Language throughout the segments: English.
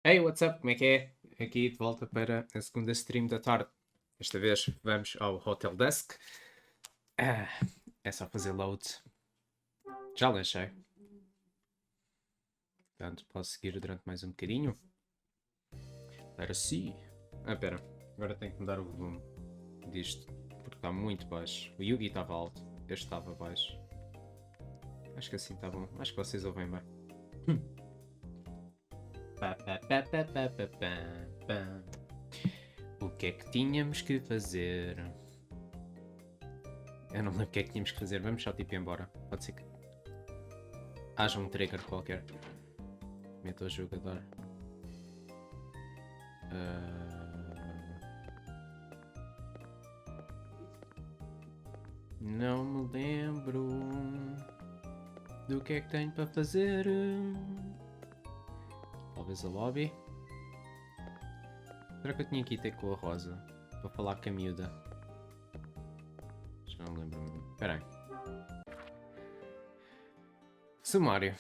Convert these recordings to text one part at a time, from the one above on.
Hey, what's up? Como é que é? Aqui de volta para a segunda stream da tarde. Esta vez vamos ao Hotel Dusk. É só fazer load. Já lanchei. Portanto, posso seguir durante mais um bocadinho. Para si. Pera. Agora tenho que mudar o volume disto. Porque está muito baixo. O Yugi estava alto. Este estava baixo. Acho que assim está bom. Acho que vocês ouvem bem. O que é que tínhamos que fazer? Eu não lembro o que é que tínhamos que fazer. Vamos só tipo ir embora. Pode ser que haja um trigger qualquer. Meto o jogador. Não me lembro do que é que tenho para fazer. Talvez a lobby. Será que eu tinha que ir ter com a Rosa para falar com a miúda? Já não lembro. Espera aí. Sumário.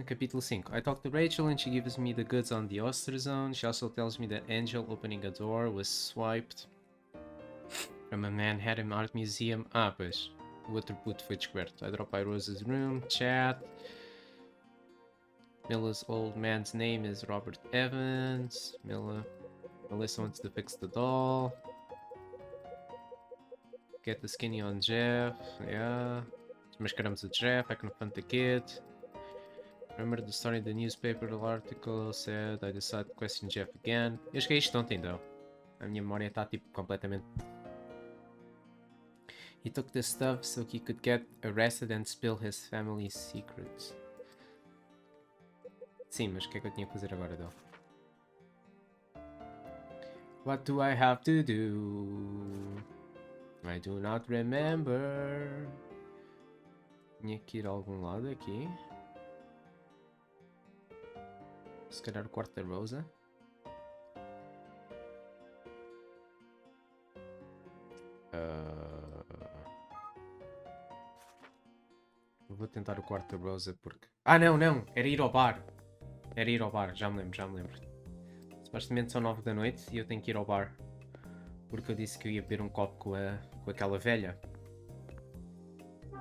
Capítulo 5. I talked to Rachel and she gives me the goods on the Oster Zone. She also tells me that Angel opening a door was swiped from a Manhattan Art Museum. Pois. O outro puto foi descoberto. I drop by Rose's room, chat. Milla's old man's name is Robert Evans. Melissa wants to fix the doll. Get the skinny on Jeff. Yeah. Mascaramos o Jeff. I confront the kid. Remember the story in the newspaper? The article said I decided to question Jeff again. Eu cheguei isto ontem, então. A minha memória está tipo completamente. He took the stuff so he could get arrested and spill his family's secrets. Sim, mas o que é que eu tinha que fazer agora, então? What do I have to do? I do not remember. Tinha que ir a algum lado aqui. Se calhar o quarto da Rosa. Vou tentar o quarto da Rosa porque... não! Era ir ao bar. Já me lembro. Supostamente são 9 da noite e eu tenho que ir ao bar. Porque eu disse que eu ia beber um copo com aquela velha.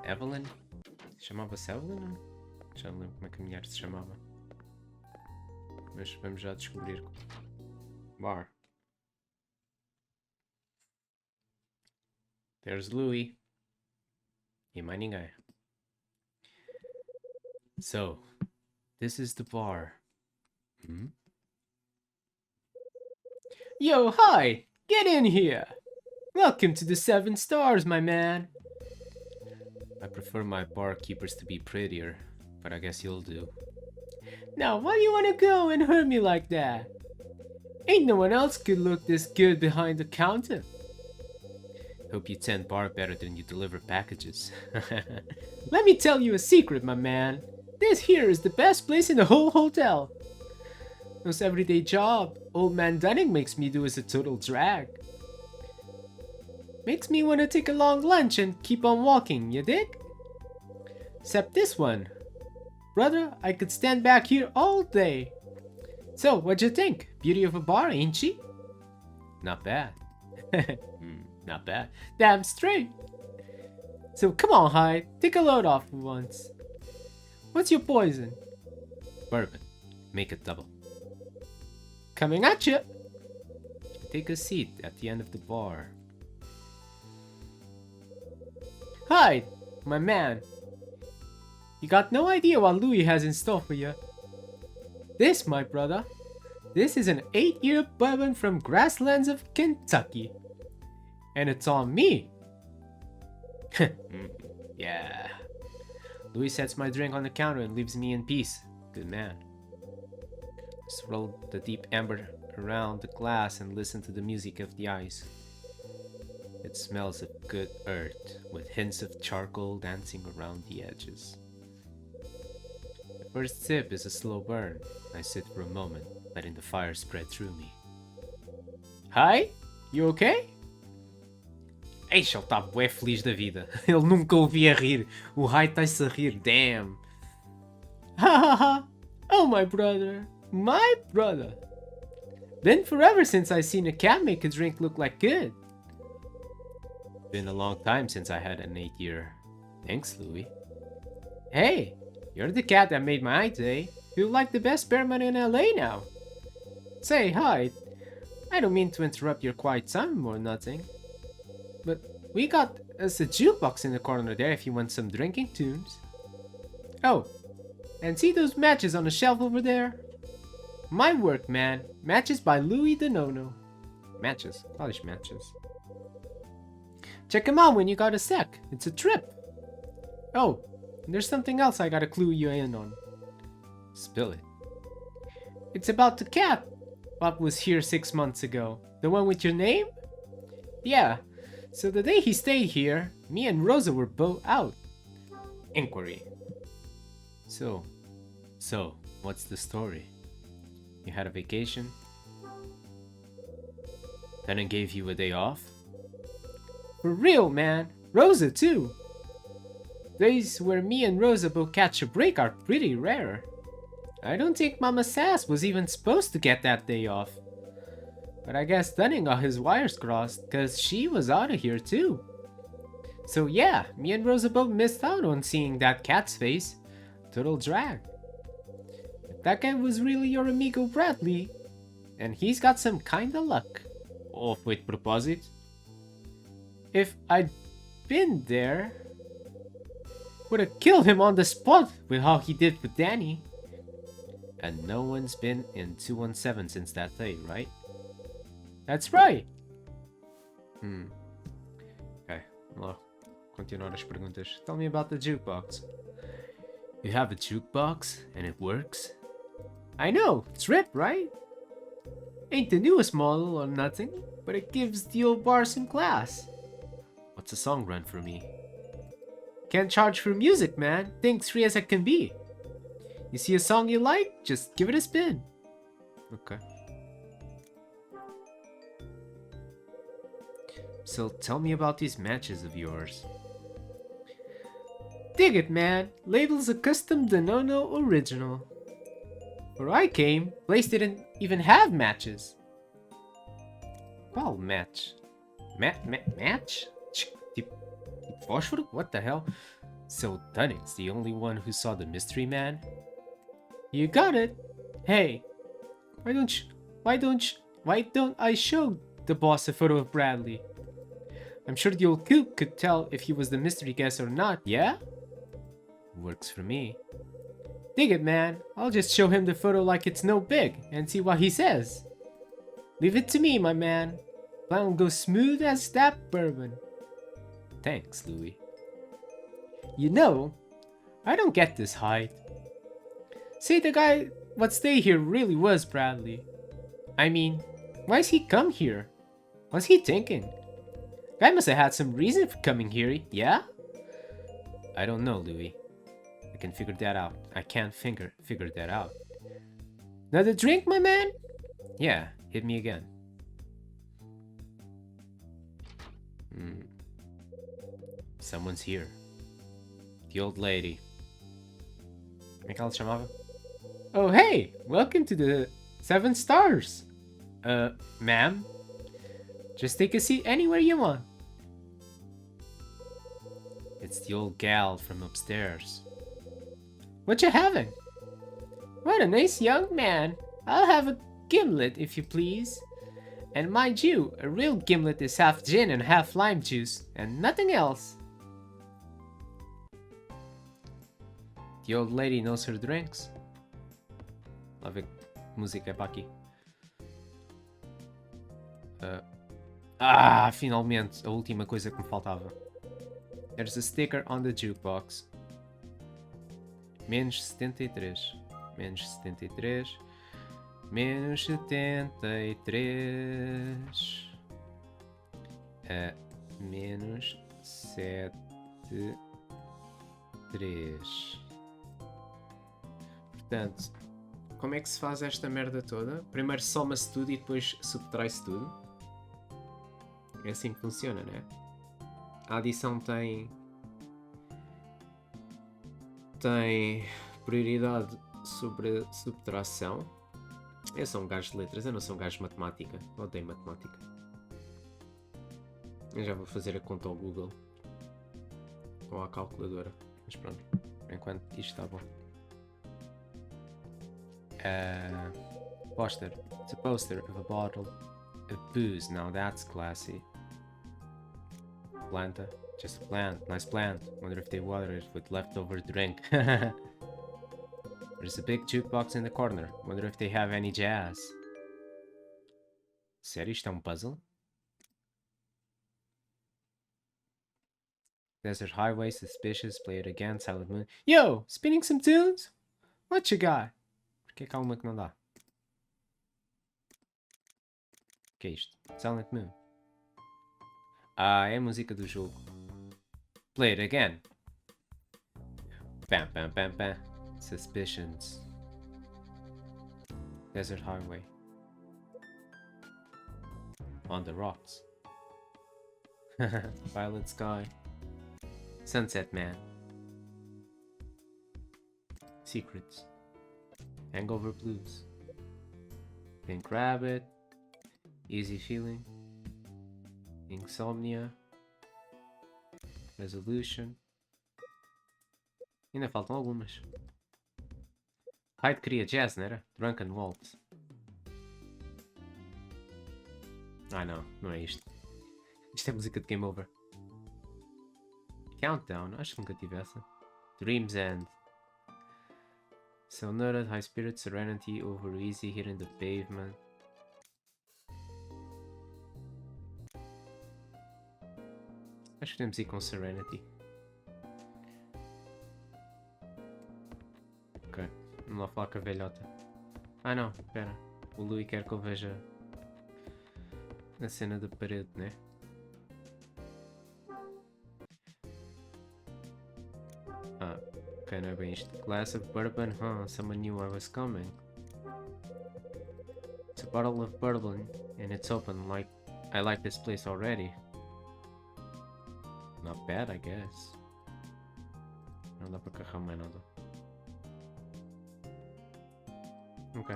Evelyn? Chamava-se Evelyn? Já não lembro como é que a mulher se chamava. Mas vamos já descobrir. Bar. There's Louie. E mais ninguém. So, this is the bar. Yo, hi! Get in here! Welcome to the 7 Stars, my man! I prefer my barkeepers to be prettier, but I guess you'll do. Now, why do you want to go and hurt me like that? Ain't no one else could look this good behind the counter. Hope you tend bar better than you deliver packages. Let me tell you a secret, my man. This here is the best place in the whole hotel. This everyday job old man Dunning makes me do is a total drag. Makes me want to take a long lunch and keep on walking, you dig? Except this one. Brother, I could stand back here all day. So, what'd you think? Beauty of a bar, ain't she? Not bad. Not bad. Damn straight. So come on, Hyde, take a load off for once. What's your poison? Bourbon. Make it double. Coming at you. Take a seat at the end of the bar. Hyde, my man. You got no idea what Louis has in store for you. This, my brother, this is an 8-year bourbon from grasslands of Kentucky. And it's on me. Yeah. Louis sets my drink on the counter and leaves me in peace. Good man. Swirl the deep amber around the glass and listen to the music of the ice. It smells of good earth, with hints of charcoal dancing around the edges. The first sip is a slow burn. I sit for a moment, letting the fire spread through me. Hi? You okay? Eixe, ele está bué feliz da vida. Ele nunca ouvia rir. O Hyde está-se a rir. Damn. Ha ha ha. Oh, my brother. My brother. Been forever since I seen a cat make a drink look like good. Been a long time since I had an 8-year. Thanks, Louis. Hey, you're the cat that made my day. Feel like the best barman in LA now. Say, hi. I don't mean to interrupt your quiet time or nothing. But we got us a jukebox in the corner there if you want some drinking tunes. Oh, and see those matches on the shelf over there? My work, man. Matches by Louis the No-No. Matches. College matches. Check them out when you got a sec. It's a trip. Oh, and there's something else I gotta clue you in on. Spill it. It's about the cat what was here 6 months ago. The one with your name? Yeah. So the day he stayed here, me and Rosa were both out. Inquiry. So, what's the story? You had a vacation? Tenant gave you a day off? For real, man. Rosa, too. Days where me and Rosa both catch a break are pretty rare. I don't think Mama Sass was even supposed to get that day off. But I guess Dunning got his wires crossed, cause she was out of here too. So yeah, me and Rosa both missed out on seeing that cat's face. Total drag. If that guy was really your amigo Bradley, and he's got some kinda luck. Off with proposite. If I'd been there, would have killed him on the spot with how he did with Danny. And no one's been in 217 since that day, right? That's right! Okay, vamos lá. Continuar as perguntas. Tell me about the jukebox. You have a jukebox and it works? I know, it's ripped, right? Ain't the newest model or nothing, but it gives the old bar some class. What's a song run for me? Can't charge for music, man. Thing's free as it can be. You see a song you like? Just give it a spin. Okay. So tell me about these matches of yours. Dig it, man. Label's a custom Denono original. Where I came, place didn't even have matches. Qual match? Match? Tipo fósforo? What the hell? So Dunning's the only one who saw the mystery man? You got it. Hey, why don't I show the boss a photo of Bradley? I'm sure the old coop could tell if he was the mystery guest or not, yeah? Works for me. Dig it, man. I'll just show him the photo like it's no big and see what he says. Leave it to me, my man. Plan will go smooth as that bourbon. Thanks, Louis. You know, I don't get this height. Say the guy what stay here really was Bradley. I mean, why's he come here? What's he thinking? Guy must have had some reason for coming here, yeah? I don't know, Louis. I can figure that out. I can't figure that out. Another drink, my man? Yeah, hit me again. Someone's here. The old lady. Como é que ela se chamava? Oh, hey! Welcome to the 7 Stars! Ma'am? Just take a seat anywhere you want. It's the old gal from upstairs. What you having? What a nice young man. I'll have a gimlet, if you please. And mind you, a real gimlet is half gin and half lime juice, and nothing else. The old lady knows her drinks. Lá ver que música é para aqui. Finalmente, a última coisa que me faltava. There's a sticker on the jukebox. Menos 73. Menos 73. Menos 73. Menos 73. Portanto, como é que se faz esta merda toda? Primeiro soma-se tudo e depois subtrai-se tudo. É assim que funciona, né? A adição tem prioridade sobre subtração. Eu sou um gajo de letras, eu não sou um gajo de matemática. Odeio matemática. Eu já vou fazer a conta ao Google. Ou à calculadora. Mas pronto, por enquanto isto está bom. Poster. It's a poster of a bottle of booze. Now that's classy. Planta. Just a plant. Nice plant. Wonder if they water it with leftover drink. There's a big jukebox in the corner. Wonder if they have any jazz. Sério, isto é um puzzle? Desert Highway, Suspicious, Play It Again, Silent Moon. Yo! Spinning some tunes? What you got? Porque é que há uma que não dá? O que é isto? Silent Moon. Ah, é a música do jogo. Play It Again. Bam, bam, bam, bam. Suspicions. Desert Highway. On the Rocks. Violet Sky. Sunset Man. Secrets. Hangover Blues. Pink Rabbit. Easy Feeling. Insomnia. Resolution. Ainda faltam algumas. Hyde queria jazz, não era? Drunken Waltz. Ah não, não é isto. Isto é música de Game Over. Countdown, acho que nunca tive essa. Dream's End. So noted, high spirit, serenity, over easy, hitting the pavement. Acho que podemos ir com Serenity. Ok, vamos lá falar com a velhota. Ah não, espera. O Louis quer que eu veja a cena da parede, né? Ah, ok, não é bem isto. Glass of bourbon, huh? Someone knew I was coming. It's a bottle of bourbon and it's open. Like, I like this place already. Not bad, I guess. Não dá para carregar mais nada. Ok.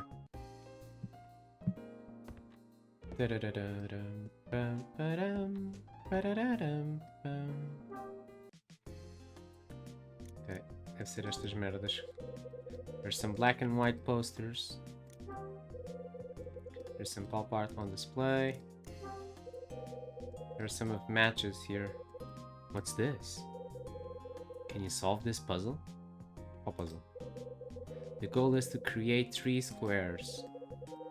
Ok, deve ser estas merdas. There's some black and white posters. There's some pop art on display. There's some of matches here. What's this? Can you solve this puzzle? What puzzle? The goal is to create 3 squares.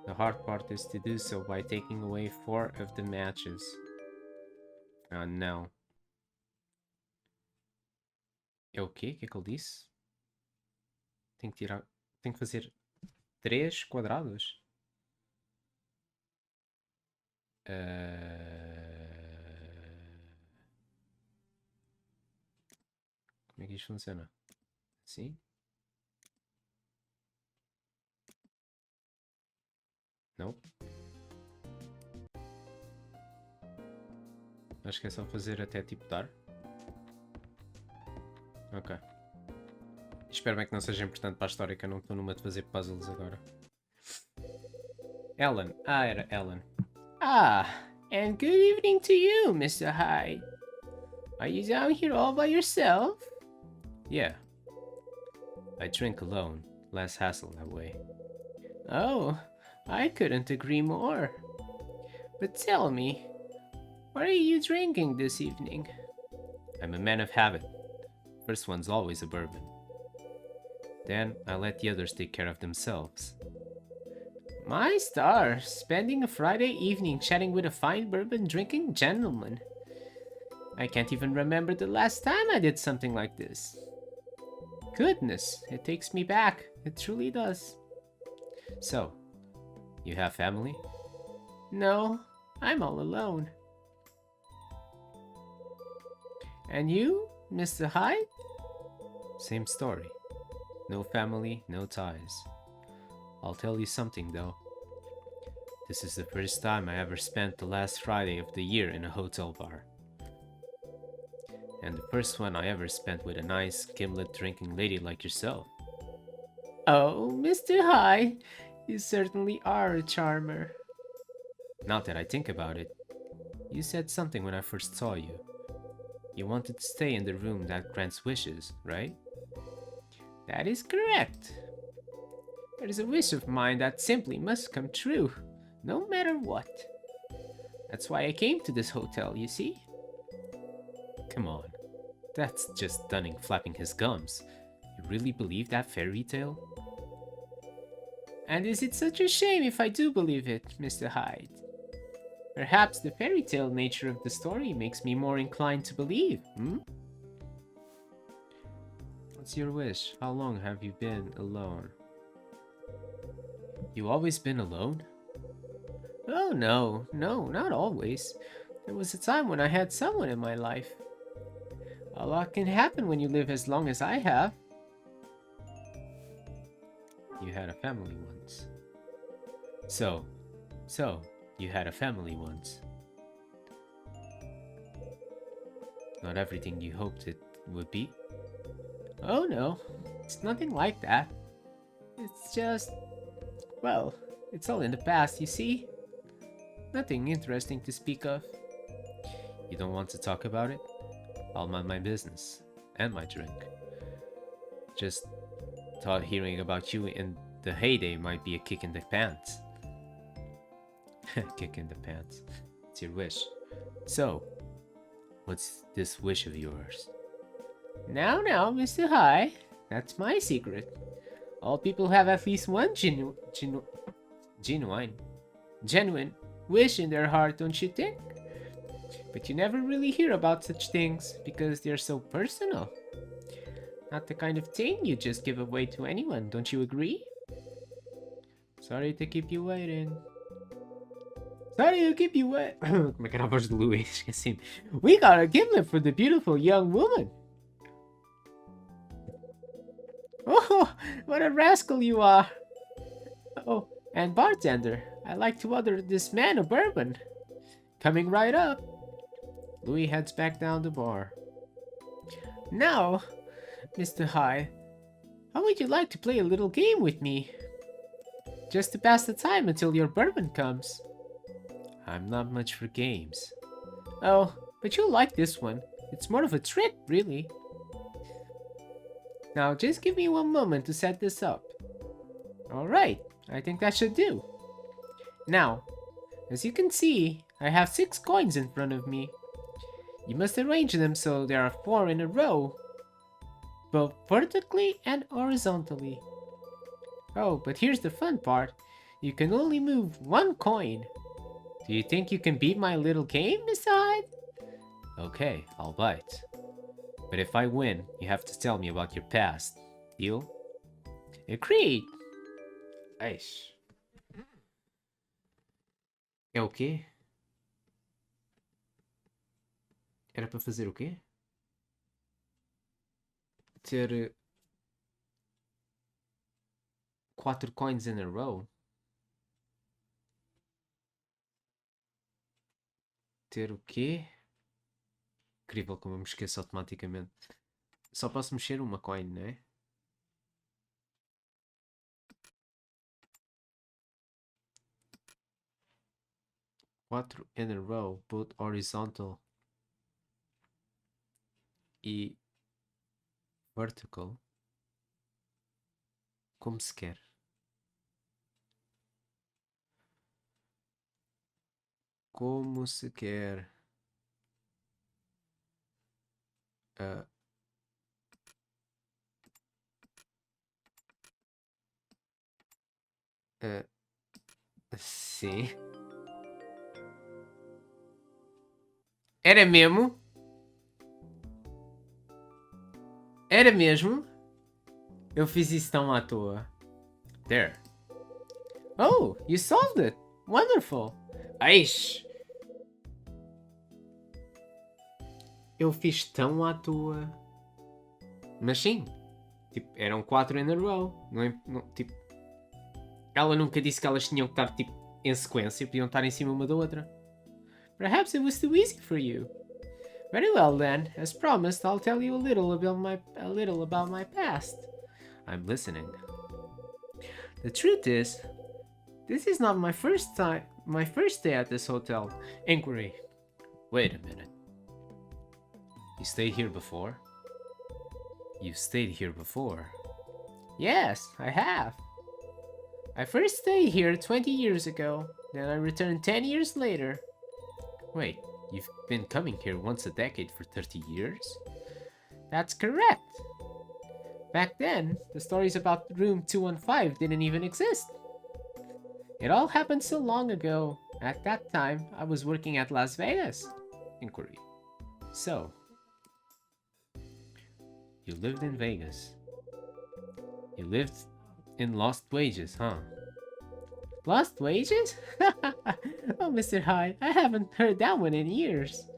The hard part is to do so by taking away 4 of the matches. Oh no. É o quê? O que é que ele disse? Tenho que tirar... Tenho que fazer 3 quadrados? Como é que isto funciona? Assim? Não? Acho que é só fazer até tipo dar. Ok. Espero bem que não seja importante para a história, que eu não estou numa de fazer puzzles agora. Ellen. Ah, era Ellen. Ah, and good evening to you, Mr. Hyde. Are you down here all by yourself? Yeah. I drink alone. Less hassle that way. Oh, I couldn't agree more. But tell me, what are you drinking this evening? I'm a man of habit. First one's always a bourbon. Then I let the others take care of themselves. My stars, spending a Friday evening chatting with a fine bourbon drinking gentleman. I can't even remember the last time I did something like this. Goodness, it takes me back. It truly does. So, you have family? No, I'm all alone. And you, Mr. Hyde? Same story. No family, no ties. I'll tell you something though. This is the first time I ever spent the last Friday of the year in a hotel bar. And the first one I ever spent with a nice, gimlet drinking lady like yourself. Oh, Mr. High, you certainly are a charmer. Not that I think about it. You said something when I first saw you. You wanted to stay in the room that grants wishes, right? That is correct. There is a wish of mine that simply must come true, no matter what. That's why I came to this hotel, you see? Come on, that's just Dunning flapping his gums. You really believe that fairy tale? And is it such a shame if I do believe it, Mr. Hyde? Perhaps the fairy tale nature of the story makes me more inclined to believe, hmm? What's your wish? How long have you been alone? You always been alone? Oh no, not always. There was a time when I had someone in my life. A lot can happen when you live as long as I have. You had a family once. So, you had a family once. Not everything you hoped it would be? Oh no, it's nothing like that. It's just... well, it's all in the past, you see? Nothing interesting to speak of. You don't want to talk about it? I'll mind my business. And my drink. Just thought hearing about you in the heyday might be a kick in the pants. Kick in the pants. It's your wish. So, what's this wish of yours? Now, Mr. High. That's my secret. All people have at least one genuine wish in their heart, don't you think? But you never really hear about such things because they're so personal. Not the kind of thing you just give away to anyone, don't you agree? Sorry to keep you waiting. Sorry to keep you waiting. Como é que era a voz de Louis? Esqueci-me. We got a gimlet for the beautiful young woman. Oh, what a rascal you are. Oh, and bartender, I'd like to order this man a bourbon. Coming right up. Louis heads back down the bar. Now, Mr. High, how would you like to play a little game with me? Just to pass the time until your bourbon comes. I'm not much for games. Oh, but you'll like this one. It's more of a trick, really. Now, just give me one moment to set this up. Alright, I think that should do. Now, as you can see, I have 6 coins in front of me. You must arrange them so there are 4 in a row, both vertically and horizontally. Oh, but here's the fun part. You can only move 1 coin. Do you think you can beat my little game, Mr. Hyde? Okay, I'll bite. But if I win, you have to tell me about your past. Deal? Agreed! Eish. É o quê? Era para fazer o quê? Ter 4 coins in a row? Ter o quê? Incrível como eu me esqueço automaticamente. Só posso mexer uma coin, não é? Quatro in a row, both horizontal e vertical. Como se quer. Como se quer. Sim. Era mesmo? Era mesmo? Eu fiz isso tão à toa. There. Oh, you solved it. Wonderful. Aish. Eu fiz tão à toa. Mas sim. Tipo, eram 4 in a row. Não, tipo, ela nunca disse que elas tinham que estar tipo, em sequência. Podiam estar em cima uma da outra. Perhaps it was too easy for you. Very well then. As promised, I'll tell you a little about my past. I'm listening. The truth is, this is not my first day at this hotel. Inquiry. Wait a minute. You stayed here before? You've stayed here before? Yes, I have. I first stayed here 20 years ago, then I returned 10 years later. Wait, you've been coming here once a decade for 30 years? That's correct. Back then, the stories about room 215 didn't even exist. It all happened so long ago. At that time, I was working at Las Vegas. Inquiry. So, you lived in Vegas. You lived in Lost Wages, huh? Lost Wages? Oh, Mr. Hyde, I haven't heard that one in years.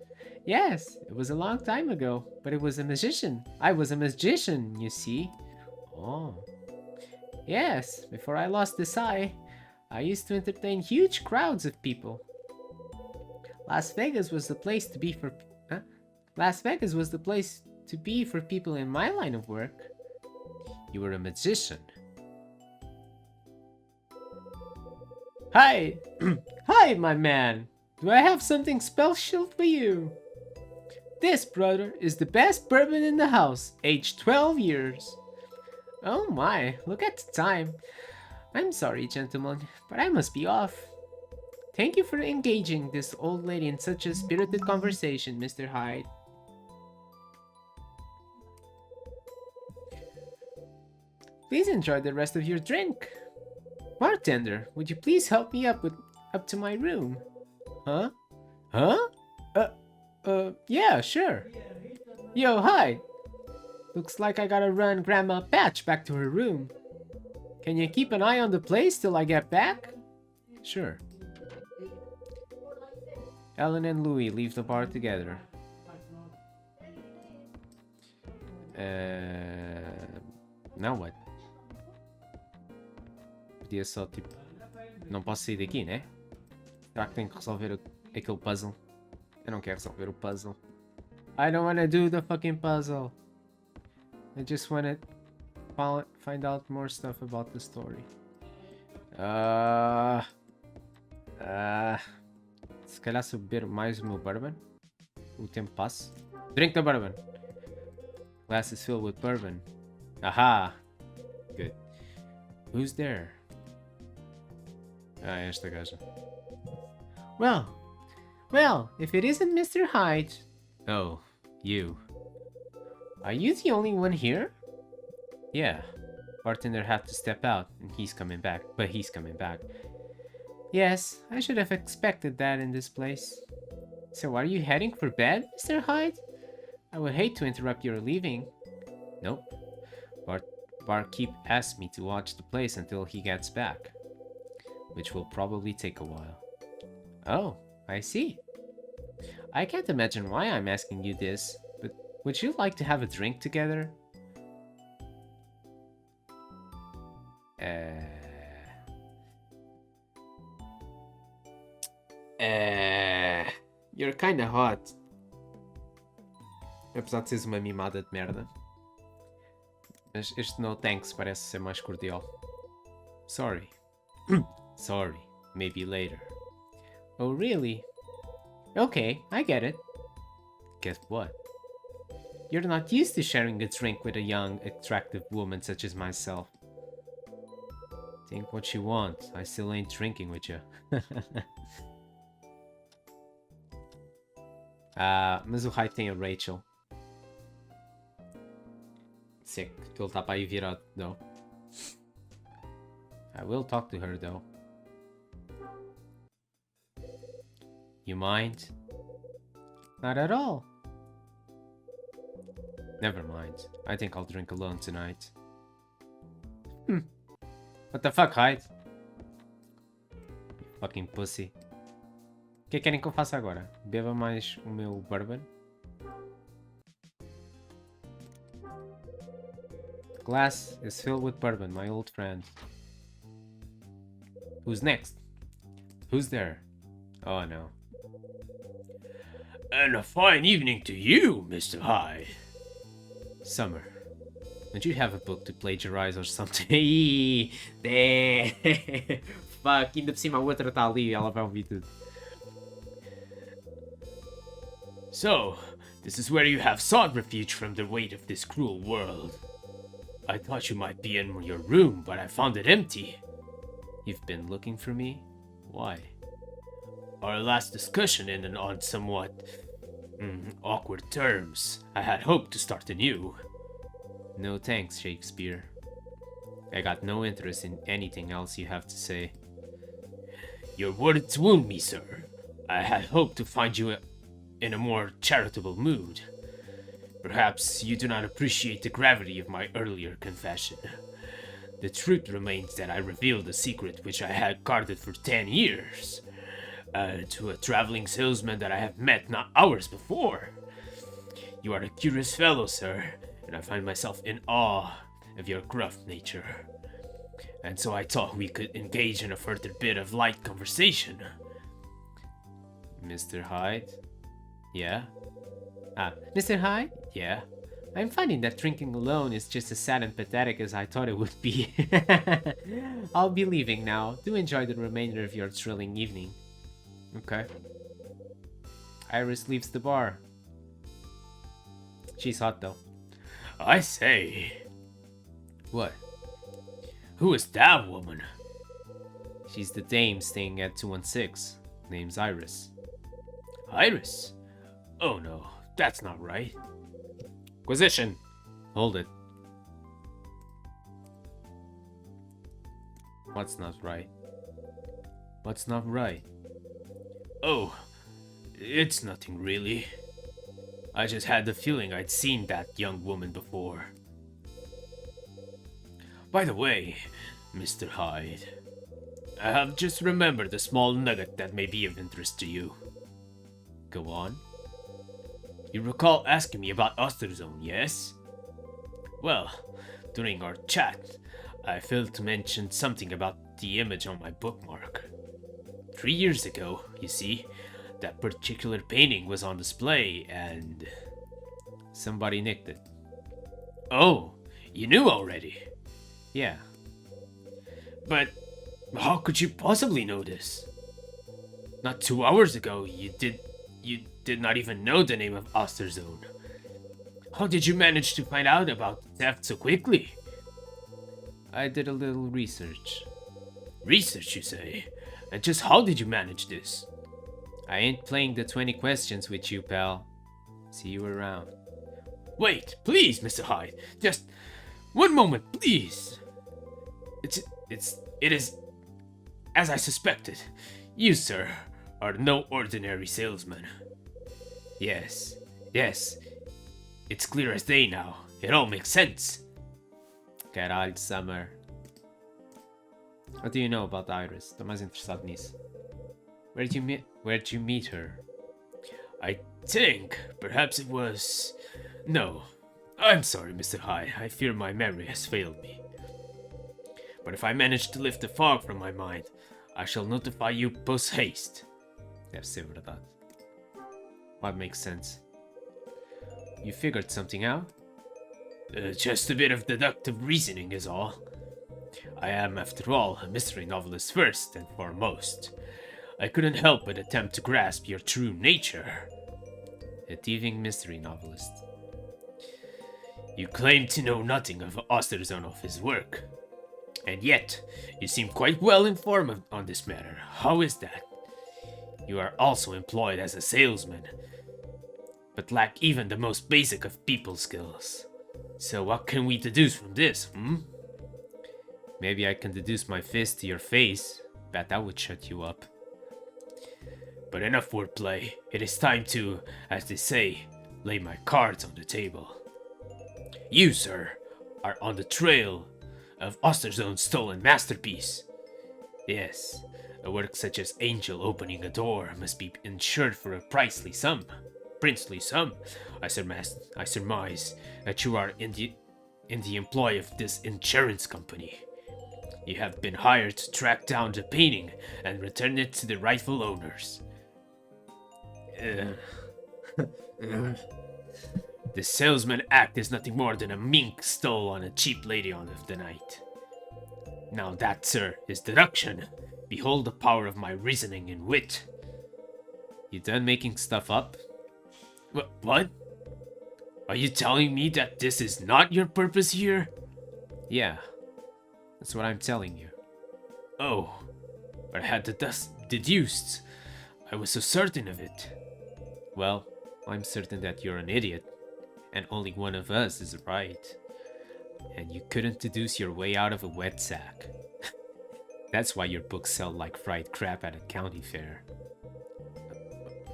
Yes, it was a long time ago, but it was a magician. I was a magician, you see. Oh. Yes, before I lost this eye, I used to entertain huge crowds of people. Las Vegas was the place to be for... Las Vegas was the place to be for people in my line of work. You were a magician. Hi! Hi, my man! Do I have something special for you? This, brother, is the best bourbon in the house, aged 12 years. Oh my, look at the time. I'm sorry, gentlemen, but I must be off. Thank you for engaging this old lady in such a spirited conversation, Mr. Hyde. Please enjoy the rest of your drink. Bartender, would you please help me up to my room? Huh? Huh? Yeah, sure. Yo, hi. Looks like I gotta run Grandma Patch back to her room. Can you keep an eye on the place till I get back? Sure. Ellen and Louie leave the bar together. Now what? Podia só tipo... Não posso sair daqui, né? Será que tenho que resolver aquele puzzle? Eu não quero resolver o puzzle. I don't wanna do the fucking puzzle. I just wanna find out more stuff about the story. Se calhar se eu beber mais o meu bourbon, o tempo passa. Drink the bourbon. Glass is filled with bourbon. Aha! Good. Who's there? Ah, esta gaja. Well, if it isn't Mr. Hyde. Oh, you. Are you the only one here? Yeah. Bartender had to step out, and he's coming back. Yes, I should have expected that in this place. So are you heading for bed, Mr. Hyde? I would hate to interrupt your leaving. Nope. Barkeep asked me to watch the place until he gets back, which will probably take a while. Oh, I see. I can't imagine why I'm asking you this, but would you like to have a drink together? You're kinda hot. Apesar de seres uma mimada de merda. Mas este no thanks parece ser mais cordial. Sorry. Sorry. Maybe later. Oh, really? Okay, I get it. Guess what? You're not used to sharing a drink with a young, attractive woman such as myself. Think what you want. I still ain't drinking with you. Mas o Hyde tem a Rachel. Sick. Ele tá para aí virado, though. I will talk to her, though. You mind? Not at all. Never mind. I think I'll drink alone tonight. What the fuck, Hyde? You fucking pussy. O que querem que eu faça agora? Beba mais o meu bourbon? The glass is filled with bourbon, my old friend. Who's next? Who's there? Oh no. And a fine evening to you, Mr. Hyde. Summer. Don't you have a book to plagiarize or something? Damn. Fuck, ainda por cima a outra tá ali e ela vai ouvir tudo. So, this is where you have sought refuge from the weight of this cruel world. I thought you might be in your room, but I found it empty. You've been looking for me? Why? Our last discussion ended on somewhat awkward terms. I had hoped to start anew. No thanks, Shakespeare. I got no interest in anything else you have to say. Your words wound me, sir. I had hoped to find you in a more charitable mood. Perhaps you do not appreciate the gravity of my earlier confession. The truth remains that I revealed a secret which I had guarded for 10 years. To a traveling salesman that I have met not hours before. You are a curious fellow, sir, and I find myself in awe of your gruff nature. And so I thought we could engage in a further bit of light conversation. Mr. Hyde? Yeah? Mr. Hyde? Yeah? I'm finding that drinking alone is just as sad and pathetic as I thought it would be. I'll be leaving now. Do enjoy the remainder of your thrilling evening. Okay. Iris leaves the bar. She's hot though. I say. What? Who is that woman? She's the dame staying at 216. Name's Iris. Iris? Oh no, that's not right. Inquisition. Hold it. What's not right? What's not right? Oh, it's nothing really. I just had the feeling I'd seen that young woman before. By the way, Mr. Hyde, I have just remembered a small nugget that may be of interest to you. Go on. You recall asking me about Osterzone, yes? Well, during our chat, I failed to mention something about the image on my bookmark. 3 years ago, you see, that particular painting was on display and somebody nicked it. Oh, you knew already? Yeah. But how could you possibly know this? Not 2 hours ago, you did not even know the name of Osterzone. How did you manage to find out about the theft so quickly? I did a little research. Research, you say? And just how did you manage this? I ain't playing the 20 questions with you, pal. See you around. Wait, please, Mr. Hyde. Just one moment, please. It is as I suspected. You, sir, are no ordinary salesman. Yes. It's clear as day now. It all makes sense. Caralho, Summer. What do you know about Iris? Tô mais interessado nisso. Where'd you meet her? I think perhaps it was... No. I'm sorry, Mr. Hyde. I fear my memory has failed me. But if I manage to lift the fog from my mind, I shall notify you post-haste. Deve ser verdade. What makes sense? You figured something out? Just a bit of deductive reasoning is all. I am, after all, a mystery novelist first and foremost. I couldn't help but attempt to grasp your true nature. A thieving mystery novelist. You claim to know nothing of Osterzone of his work. And yet, you seem quite well informed on this matter. How is that? You are also employed as a salesman, but lack even the most basic of people skills. So what can we deduce from this, Maybe I can deduce my fist to your face. Bet that would shut you up. But enough wordplay. It is time to, as they say, lay my cards on the table. You, sir, are on the trail of Osterzone's stolen masterpiece. Yes, a work such as Angel opening a door must be insured for a princely sum. I surmise that you are in the employ of this insurance company. You have been hired to track down the painting and return it to the rightful owners. The salesman act is nothing more than a mink stole on a cheap lady on the night. Now that, sir, is deduction. Behold the power of my reasoning and wit. You done making stuff up? What? Are you telling me that this is not your purpose here? Yeah, that's what I'm telling you. Oh, but I had the dust deduced. I was so certain of it. Well, I'm certain that you're an idiot, and only one of us is right. And you couldn't deduce your way out of a wet sack. That's why your books sell like fried crap at a county fair.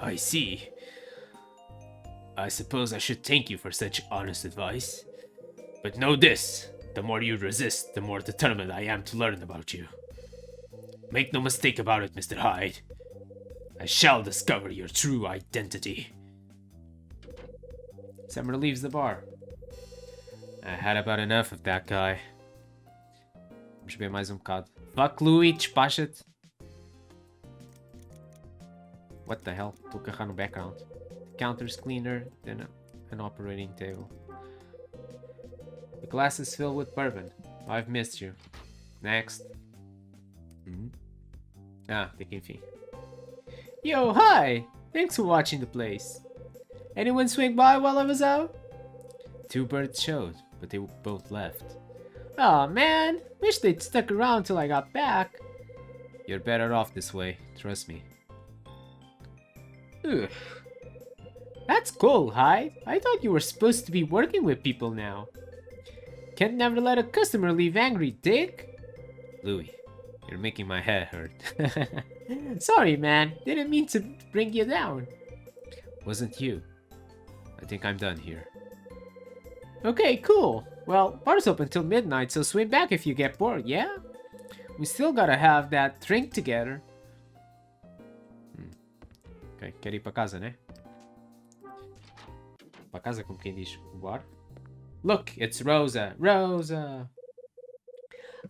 I see. I suppose I should thank you for such honest advice. But know this, the more you resist, the more determined I am to learn about you. Make no mistake about it, Mr. Hyde. I shall discover your true identity. Summer leaves the bar. I had about enough of that guy. Vamos ver mais bocado. Fuck Louis, despacha-te. What the hell? Estou a carregar no background. The counter's cleaner than an operating table. The glass is filled with bourbon. I've missed you. Next. Até que enfim. Yo, hi! Thanks for watching the place. Anyone swing by while I was out? 2 birds showed, but they both left. Aw, man! Wish they'd stuck around till I got back. You're better off this way, trust me. Ugh. That's cool, Hyde. I thought you were supposed to be working with people now. Can't never let a customer leave angry, dick. Louis, you're making my head hurt. Sorry, man. Didn't mean to bring you down. Wasn't you. I think I'm done here. Okay, cool. Well, bar's open till midnight, so swing back if you get bored, yeah? We still gotta have that drink together. Ok, quero ir para casa, né? Para casa, como quem diz, o bar. Look, it's Rosa. Rosa!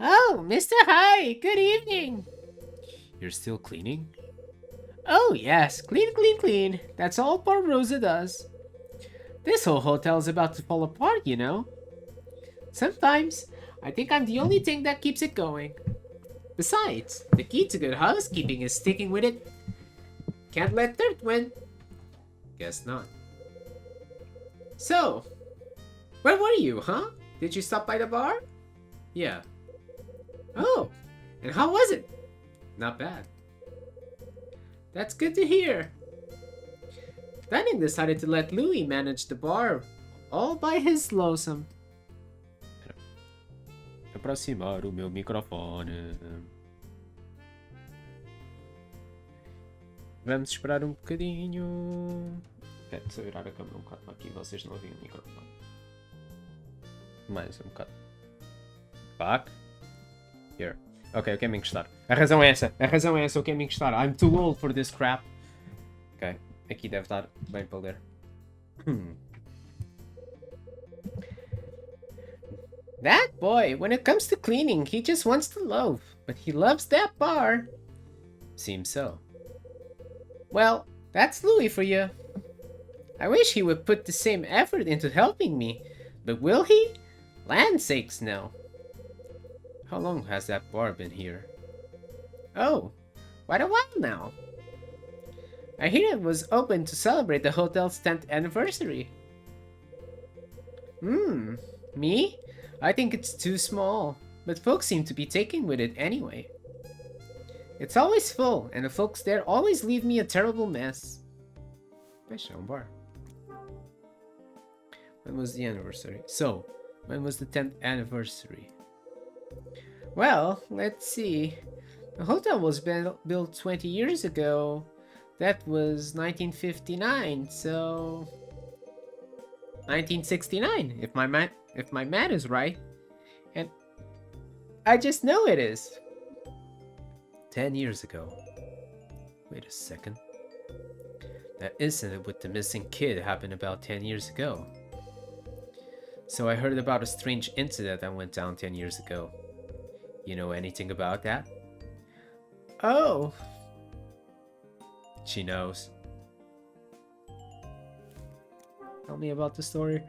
Oh, Mr. Hyde, good evening. You're still cleaning? Oh, yes. Clean, clean, clean. That's all poor Rosa does. This whole hotel's about to fall apart, you know. Sometimes, I think I'm the only thing that keeps it going. Besides, the key to good housekeeping is sticking with it. Can't let dirt win. Guess not. So, where were you, huh? Did you stop by the bar? Yeah. Oh, and how was it? Not bad. That's good to hear. Danny decided to let Louis manage the bar all by his lonesome. Aproximar o meu microfone. Vamos esperar um bocadinho. Espera, deixa eu virar a câmera um bocado para aqui, vocês não ouvem o microfone. Mais um bocado. Fuck. Here. Ok, eu quero me encostar. A razão é essa, eu quero me encostar. I'm too old for this crap. Ok, aqui deve estar bem para ler. That boy, when it comes to cleaning, he just wants to loaf. But he loves that bar. Seems so. Well, that's Louis for you. I wish he would put the same effort into helping me. But will he? Land's sakes, no. How long has that bar been here? Oh, quite a while now. I hear it was opened to celebrate the hotel's 10th anniversary. Me? I think it's too small, but folks seem to be taking with it anyway. It's always full, and the folks there always leave me a terrible mess. Special bar. When was the anniversary? So, when was the 10th anniversary? Well, let's see. The hotel was built 20 years ago. That was 1959, so 1969, if my math is right. And I just know it is. 10 years ago. Wait a second. That incident with the missing kid happened about 10 years ago. So I heard about a strange incident that went down 10 years ago. You know anything about that? Oh. She knows. Tell me about the story.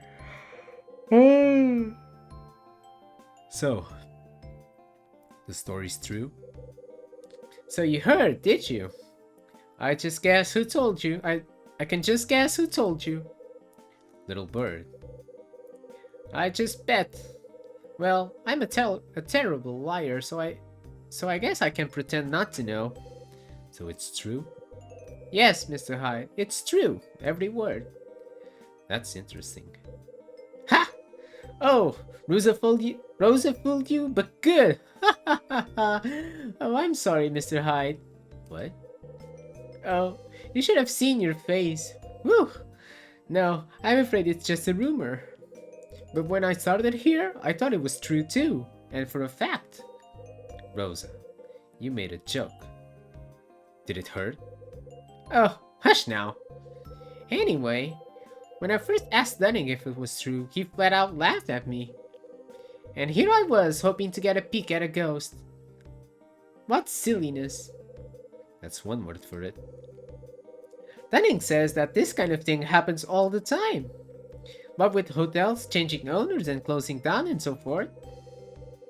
So, the story's true? So you heard, did you? I just guess who told you. I can just guess who told you. Little bird. I just bet. Well, I'm a terrible liar, so I guess I can pretend not to know. So it's true? Yes, Mr. Hyde, it's true, every word. That's interesting. Ha! Oh, Rosa fooled you, but good. Oh, I'm sorry, Mr. Hyde. What? Oh, you should have seen your face. Whew. No, I'm afraid it's just a rumor. But when I started here, I thought it was true too, and for a fact. Rosa, you made a joke. Did it hurt? Oh, hush now. Anyway, when I first asked Dunning if it was true, he flat out laughed at me. And here I was, hoping to get a peek at a ghost. What silliness. That's one word for it. Dunning says that this kind of thing happens all the time. But with hotels changing owners and closing down and so forth.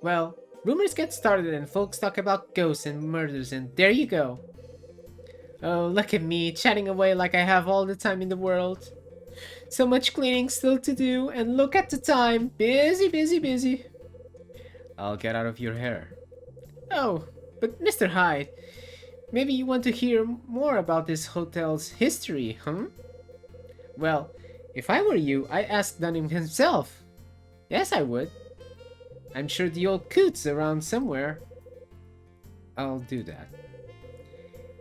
Well, rumors get started and folks talk about ghosts and murders, and there you go. Oh, look at me, chatting away like I have all the time in the world. So much cleaning still to do, and look at the time. Busy, busy, busy. I'll get out of your hair. Oh, but Mr. Hyde, maybe you want to hear more about this hotel's history, huh? Well, if I were you, I'd ask Dunham himself. Yes, I would. I'm sure the old coot's around somewhere. I'll do that.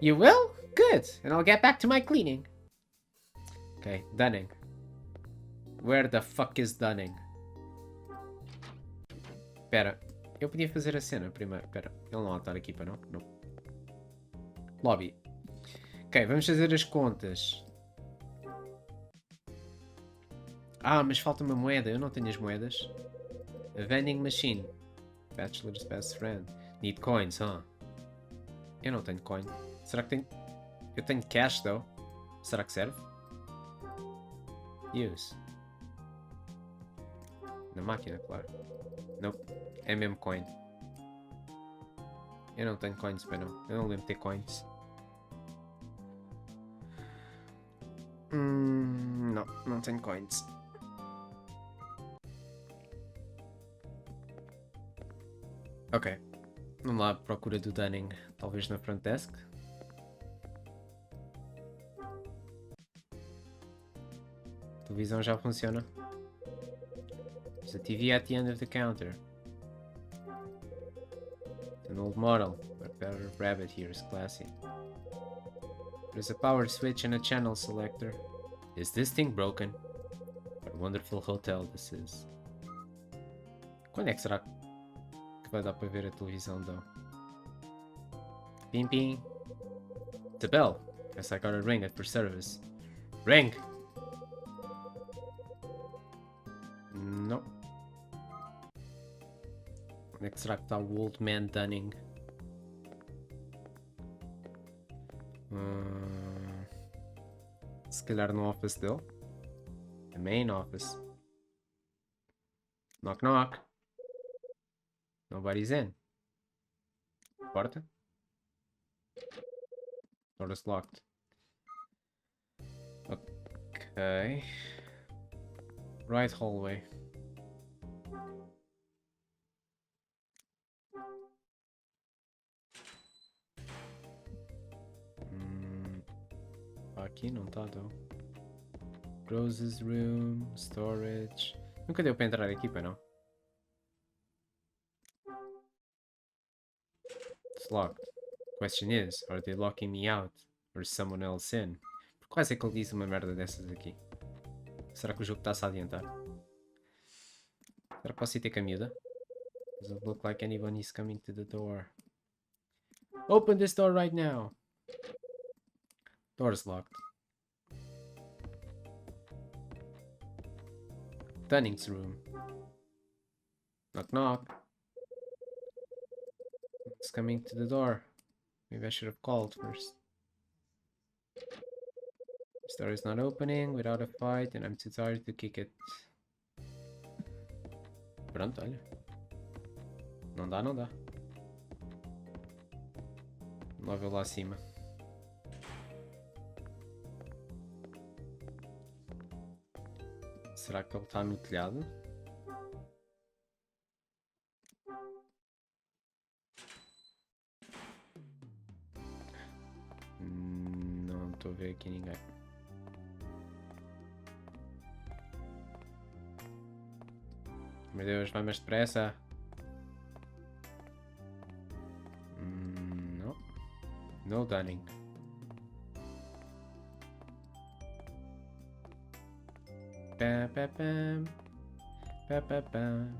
You will? Good, and I'll get back to my cleaning. Okay, Dunning. Where the fuck is Dunning? Pera, eu podia fazer a cena primeiro. Pera, ele não vai estar aqui para não? Não. Lobby. Ok, vamos fazer as contas. Ah, mas falta uma moeda. Eu não tenho as moedas. A vending machine. Bachelor's best friend. Need coins, huh? Eu não tenho coin. Será que tenho... Eu tenho cash, though. Será que serve? Use. Na máquina, claro. Nope. É mesmo coin. Eu não tenho coins, para não. Eu não lembro de ter coins. Não, não tenho coins. Ok. Vamos lá à procura do Dunning. Talvez na front desk. A televisão já funciona. There's a TV at the end of the counter. It's an old model, but better rabbit here is classy. There's a power switch and a channel selector. Is this thing broken? What a wonderful hotel this is. Quando é que será que vai dar para ver a televisão, though? Pim pim. It's a bell. Guess I gotta ring it for service. Ring! No. Onde é que será que está o Old Man Dunning? Se calhar no office dele. The main office. Knock knock. Nobody's in. Porta? Door is locked. Okay. Right hallway. Aqui não tá, though. Rose's room, storage. Nunca deu para entrar aqui, para não? It's locked. Question is, are they locking me out? Or is someone else in? Por quase é que ele disse uma merda dessas aqui? Será que o jogo está-se a adiantar? Será que posso ir ter com a miúda? Doesn't look like anyone is coming to the door. Open this door right now! Door's locked. Dunning's room. Knock knock. It's coming to the door. Maybe I should have called first. Store is not opening without a fight and I'm too tired to kick it. Pronto, olha. Não dá, não dá. Vamos lá ver lá acima. Será que ele está no telhado? Não estou a ver aqui ninguém. Meu Deus, vai mais depressa. Não. No Dunning. Pam, pam, pam. Pam, pam, pam.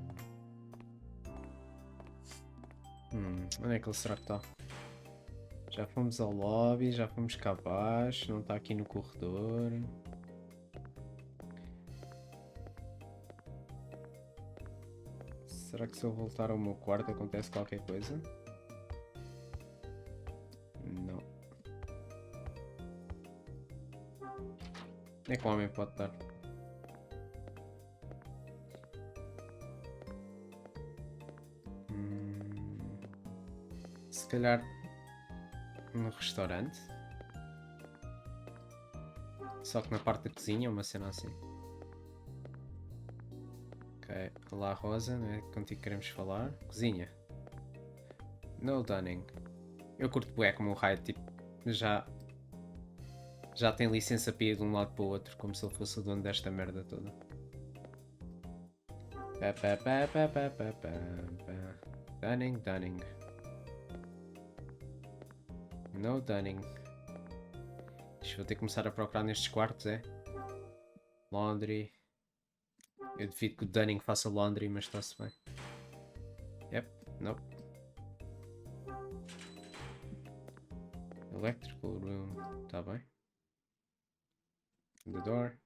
Onde é que ele será que está? Já fomos ao lobby, já fomos cá abaixo, não está aqui no corredor. Será que se eu voltar ao meu quarto acontece qualquer coisa? Não. Onde é que o homem pode estar? Se calhar no restaurante. Só que na parte da cozinha, uma cena assim. Ok, olá Rosa, não é contigo que queremos falar. Cozinha. No Dunning. Eu curto bué como o raio, tipo, já tem licença para ir de um lado para o outro, como se ele fosse o dono desta merda toda. Dunning, Dunning. No Dunning. Vou ter que começar a procurar nestes quartos, é? Laundry. Eu duvido que o Dunning faça laundry, mas está-se bem. Yep, nope. Electrical room, está bem. The door.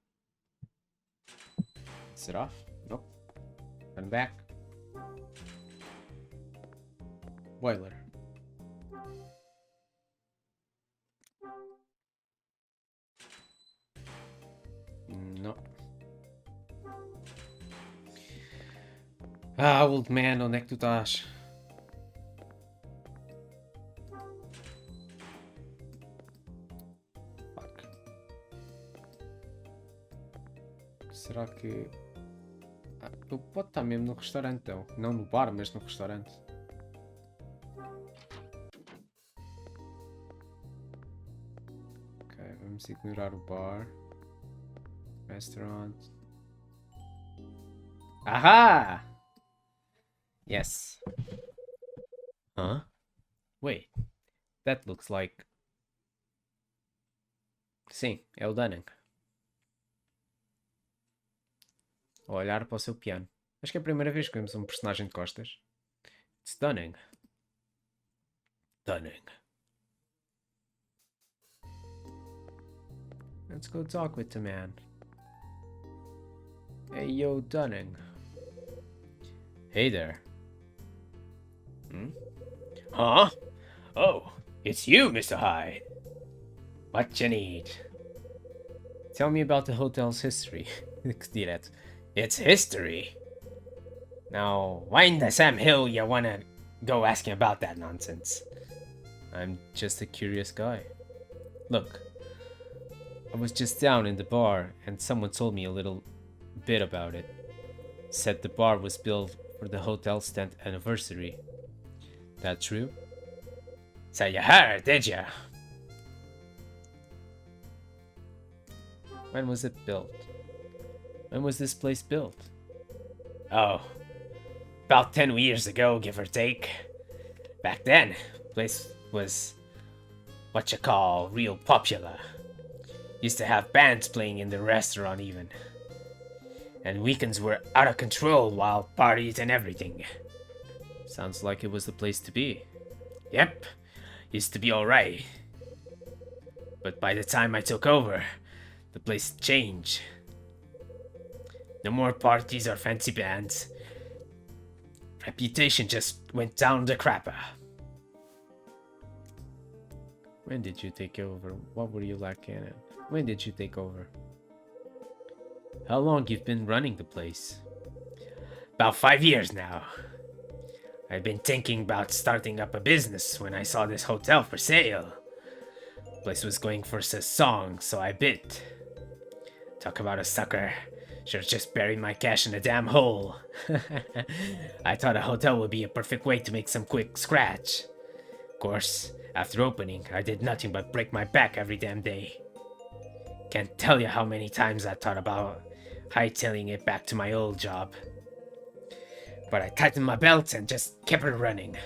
Is it off? Nope. Turn back. Boiler. No. Ah, old man, onde é que tu estás? Fuck. Será que... eu pode estar mesmo no restaurante, então. Não no bar, mas no restaurante. Ok, vamos ignorar o bar. Restaurant. Aha! Yes. Huh? Wait. That looks like... Sim, é o Dunning. A olhar para o seu piano. Acho que é a primeira vez que vemos um personagem de costas. It's Dunning. Dunning. Let's go talk with the man. Hey, yo, Dunning. Hey there. Huh? Oh, it's you, Mr. Hyde. What you need? Tell me about the hotel's history. Direct. It's history. Now, why in the Sam Hill you wanna go asking about that nonsense? I'm just a curious guy. Look, I was just down in the bar and someone told me a little bit about it. Said the bar was built for the hotel's 10th anniversary. That true? So you heard, did ya? When was it built? When was this place built? Oh, about 10 years ago, give or take. Back then, the place was what you call real popular. Used to have bands playing in the restaurant even. And weekends were out of control, wild parties and everything. Sounds like it was the place to be. Yep, used to be alright. But by the time I took over, the place changed. No more parties or fancy bands. Reputation just went down the crapper. When did you take over? What were you lacking in? When did you take over? How long you've been running the place? About 5 years now. I've been thinking about starting up a business when I saw this hotel for sale. The place was going for a song, so I bid. Talk about a sucker. Should've just buried my cash in a damn hole. I thought a hotel would be a perfect way to make some quick scratch. Of course, after opening, I did nothing but break my back every damn day. Can't tell you how many times I thought about hightailing it back to my old job. But I tightened my belt and just kept it running.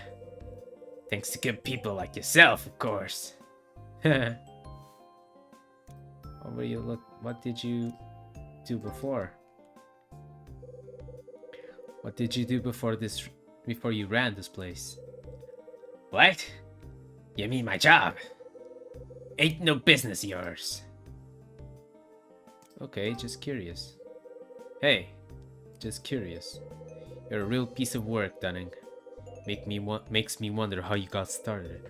Thanks to good people like yourself, of course. What did you do before? What did you do before you ran this place? What? You mean my job? Ain't no business of yours. Okay, just curious. Hey, just curious. You're a real piece of work, Dunning. Makes me wonder how you got started.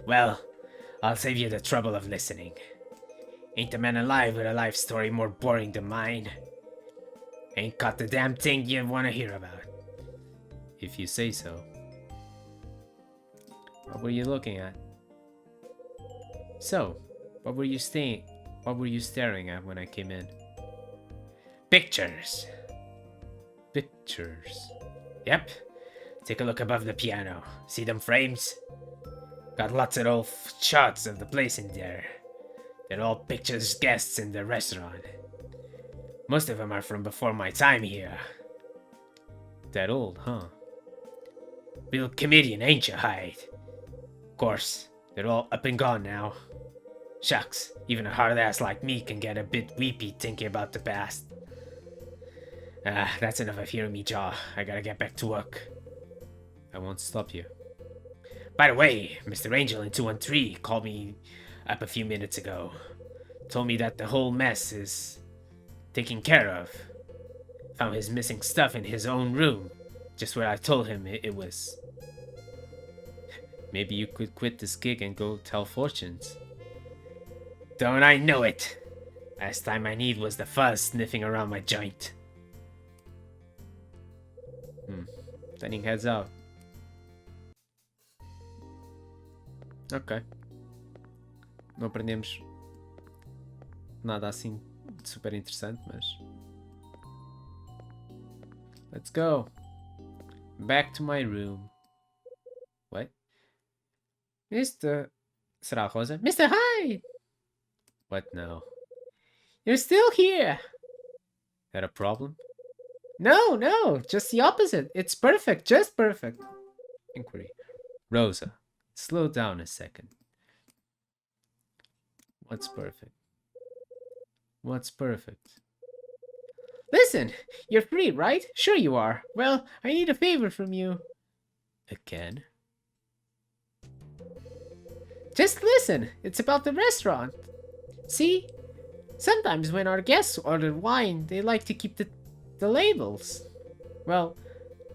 Well, I'll save you the trouble of listening. Ain't a man alive with a life story more boring than mine. Ain't got the damn thing you want to hear about. If you say so. What were you looking at? So, what were you staring at when I came in? Pictures. Pictures. Yep. Take a look above the piano. See them frames? Got lots of old shots of the place in there. They're all pictures guests in the restaurant. Most of them are from before my time here. That old, huh? Real comedian, ain't you, Hyde? Of course, they're all up and gone now. Shucks, even a hard ass like me can get a bit weepy thinking about the past. That's enough of hearing me jaw. I gotta get back to work. I won't stop you. By the way, Mr. Angel in 213 called me up a few minutes ago. Told me that the whole mess is taken care of. Found his missing stuff in his own room, just where I told him it was. Maybe you could quit this gig and go tell fortunes. Don't I know it? Last time I need was the fuzz sniffing around my joint. Dunning heads out. Ok. Não aprendemos nada assim super interessante, mas... Let's go. Back to my room. What? Será a Rosa? Mr. Hyde! What now? You're still here! Had a problem? No, just the opposite. It's perfect, just perfect. Inquiry. Rosa, slow down a second. What's perfect? What's perfect? Listen, you're free, right? Sure you are. Well, I need a favor from you. Again? Just listen. It's about the restaurant. See? Sometimes when our guests order wine, they like to keep the labels. Well,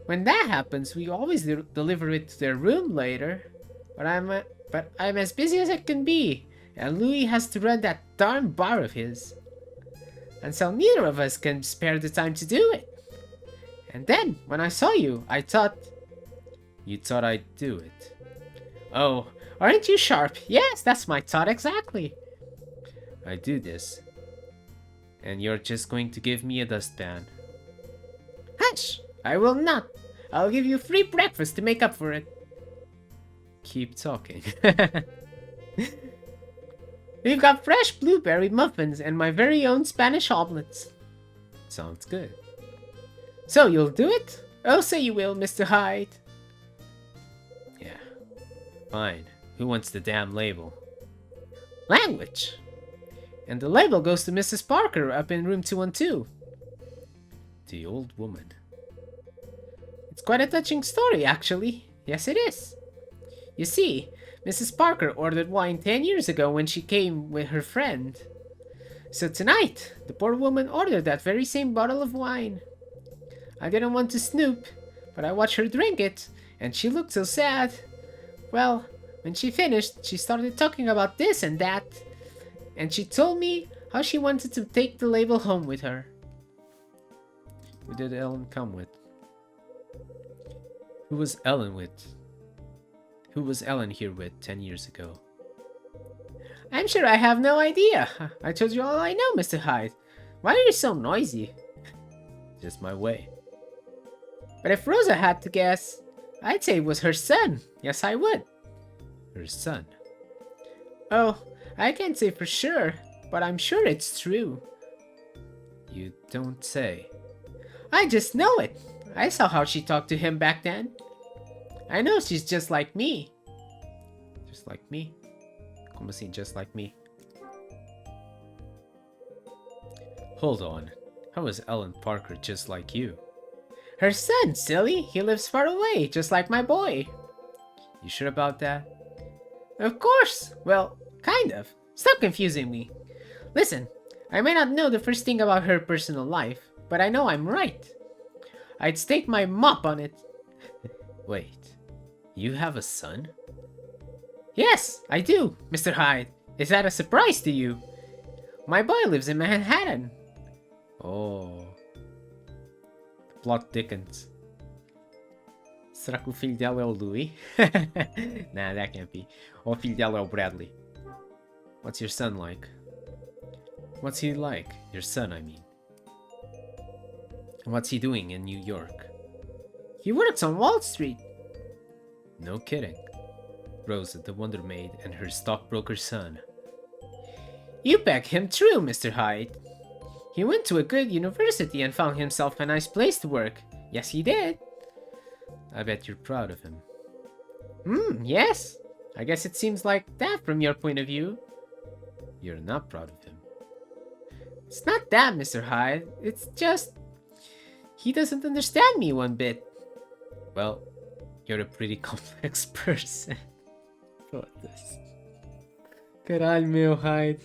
when that happens, we always deliver it to their room later. But I'm as busy as I can be, and Louis has to run that darn bar of his. And so neither of us can spare the time to do it. And then, when I saw you, I thought... You thought I'd do it? Oh, aren't you sharp? Yes, that's my thought exactly. I do this. And you're just going to give me a dustpan. Hush! I will not. I'll give you free breakfast to make up for it. Keep talking. We've got fresh blueberry muffins and my very own Spanish omelets. Sounds good. So you'll do it? Oh, say you will, Mr. Hyde. Yeah. Fine. Who wants the damn label? Language. And the label goes to Mrs. Parker up in room 212. The old woman. It's quite a touching story, actually. Yes, it is. You see, Mrs. Parker ordered wine 10 years ago when she came with her friend. So tonight, the poor woman ordered that very same bottle of wine. I didn't want to snoop, but I watched her drink it, and she looked so sad. Well, when she finished, she started talking about this and that, and she told me how she wanted to take the label home with her. Who did Ellen come with? Who was Ellen with? Who was Ellen here with 10 years ago? I'm sure I have no idea. I told you all I know, Mr. Hyde. Why are you so noisy? Just my way. But if Rosa had to guess, I'd say it was her son. Yes, I would. Her son? Oh, I can't say for sure, but I'm sure it's true. You don't say. I just know it. I saw how she talked to him back then. I know she's just like me. Just like me? Como assim, just like me? Hold on. How is Ellen Parker just like you? Her son, silly. He lives far away, just like my boy. You sure about that? Of course. Well, kind of. Stop confusing me. Listen, I may not know the first thing about her personal life, but I know I'm right. I'd stake my mop on it. Wait, you have a son? Yes, I do, Mr. Hyde. Is that a surprise to you? My boy lives in Manhattan. Oh. The plot thickens. Será que o filho dela é o Louis? Nah, that can't be. Ou o filho dela é o Bradley. What's your son like? What's he like? Your son, I mean. What's he doing in New York? He works on Wall Street. No kidding. Rosa, the Wonder Maid, and her stockbroker's son. You bet him true, Mr. Hyde. He went to a good university and found himself a nice place to work. Yes, he did. I bet you're proud of him. Yes. I guess it seems like that from your point of view. You're not proud of him. It's not that, Mr. Hyde. It's just... he doesn't understand me one bit. Well, you're a pretty complex person. Foda-se. Caralho, meu Hyde.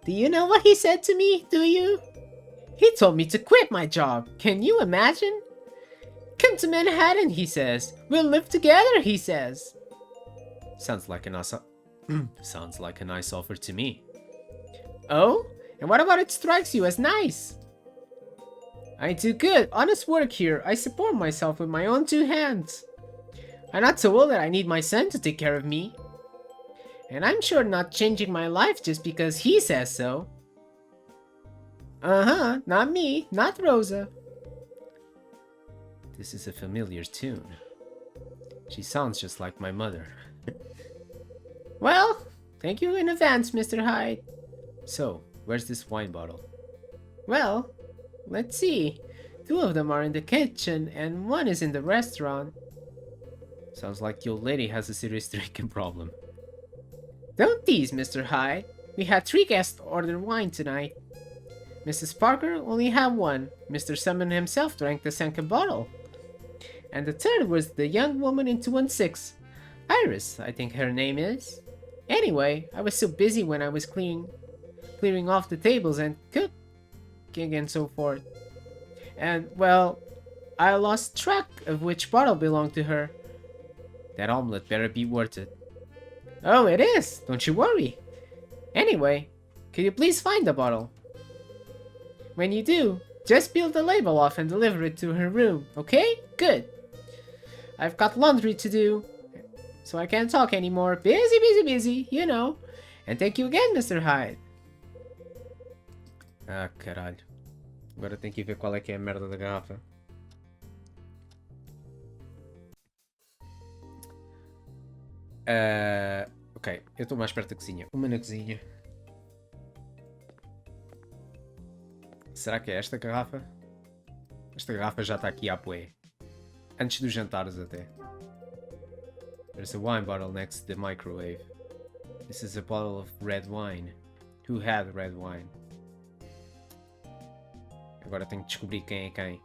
Do you know what he said to me, do you? He told me to quit my job. Can you imagine? Come to Manhattan, he says. We'll live together, he says. Sounds like a nice offer to me. Oh? And what about it strikes you as nice? I do good, honest work here. I support myself with my own two hands. I'm not so old that I need my son to take care of me. And I'm sure not changing my life just because he says so. Uh-huh, not me, not Rosa. This is a familiar tune. She sounds just like my mother. Well, thank you in advance, Mr. Hyde. So, where's this wine bottle? Well, let's see. 2 of them are in the kitchen and 1 is in the restaurant. Sounds like the old lady has a serious drinking problem. Don't tease, Mr. Hyde. We had 3 guests order wine tonight. Mrs. Parker only had 1. Mr. Summon himself drank the second bottle. And the third was the young woman in 216. Iris, I think her name is. Anyway, I was so busy when I was clearing off the tables and cooking and so forth. And, well, I lost track of which bottle belonged to her. That omelet better be worth it. Oh, it is. Don't you worry. Anyway, could you please find the bottle? When you do, just peel the label off and deliver it to her room, okay? Good. I've got laundry to do, so I can't talk anymore. Busy, busy, busy, you know. And thank you again, Mr. Hyde. Ah, caralho. Agora tem que ver qual é que é a merda da garrafa. Ok, eu estou mais perto da cozinha. Uma na cozinha. Será que é esta garrafa? Esta garrafa já está aqui à poé. Antes dos jantares até. There's a wine bottle next to the microwave. This is a bottle of red wine. Who had red wine? Agora tenho que descobrir quem é quem.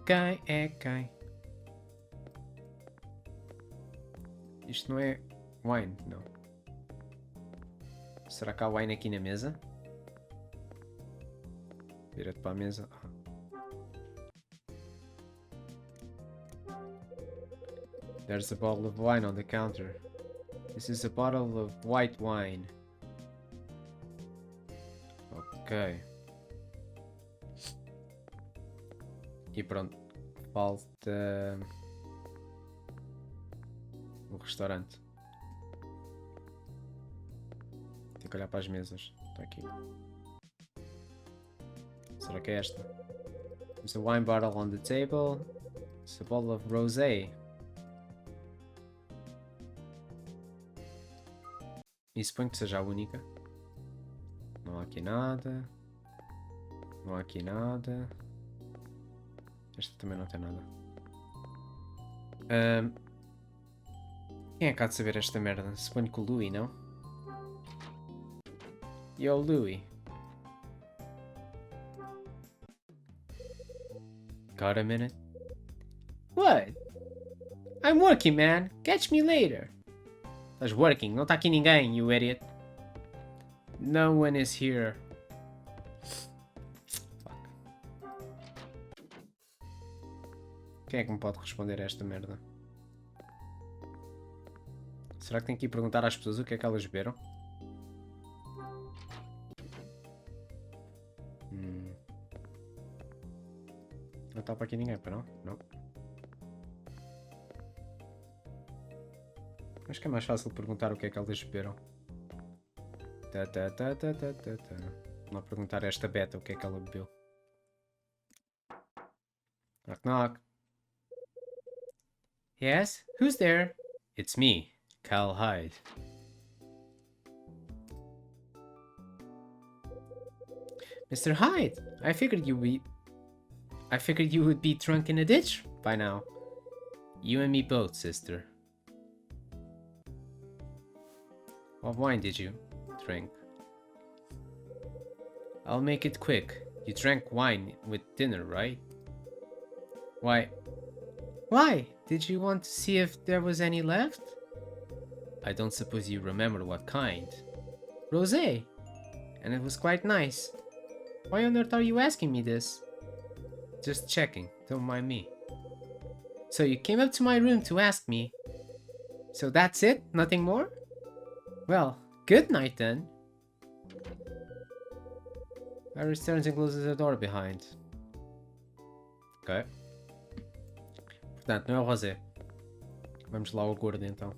Quem é quem? Isto não é wine, não. Será que há wine aqui na mesa? Vira-te para a mesa. There's a bottle of wine on the counter. This is a bottle of white wine. Ok. E pronto. Falta... o restaurante. Tenho que olhar para as mesas. Está aqui. Será que é esta? There's a wine bottle on the table. It's a bottle of rosé. E suponho que seja a única. Não há aqui nada. Não há aqui nada. Esta também não tem nada. Quem é que há de saber esta merda? Suponho que o Louis, não? Yo, Louis. Got a minute? What? I'm working, man. Catch me later. Estás working? Não está aqui ninguém, you idiot. No one is here. Fuck. Quem é que me pode responder a esta merda? Será que tenho que ir perguntar às pessoas o que é que elas beberam? Não está para aqui ninguém, para não? Não. Acho que é mais fácil perguntar o que é que elas beberam. Não perguntar a esta beta o que é que ela bebeu. Knock knock. Yes? Who's there? It's me, Kyle Hyde. Mr. Hyde, I figured you would be drunk in a ditch by now. You and me both, sister. What wine did you drink? I'll make it quick. You drank wine with dinner, right? Why? Why? Did you want to see if there was any left? I don't suppose you remember what kind. Rosé. And it was quite nice. Why on earth are you asking me this? Just checking, don't mind me. So you came up to my room to ask me. So that's it? Nothing more? Well, good night then. I returns and closes the door behind. Ok. Portanto, não é o rosé. Vamos lá ao gordo então.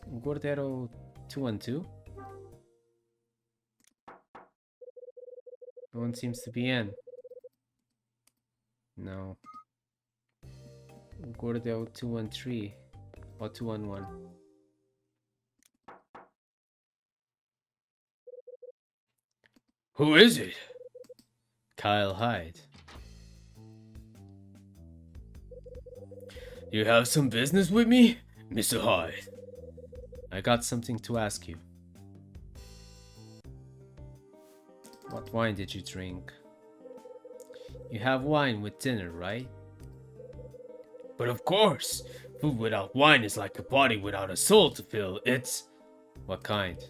O gordo era o 212? No one seems to be in. Não. O gordo é o 213. Or 211. Who is it? Kyle Hyde. You have some business with me, Mr. Hyde? I got something to ask you. What wine did you drink? You have wine with dinner, right? But of course, food without wine is like a body without a soul to fill. It's... What kind?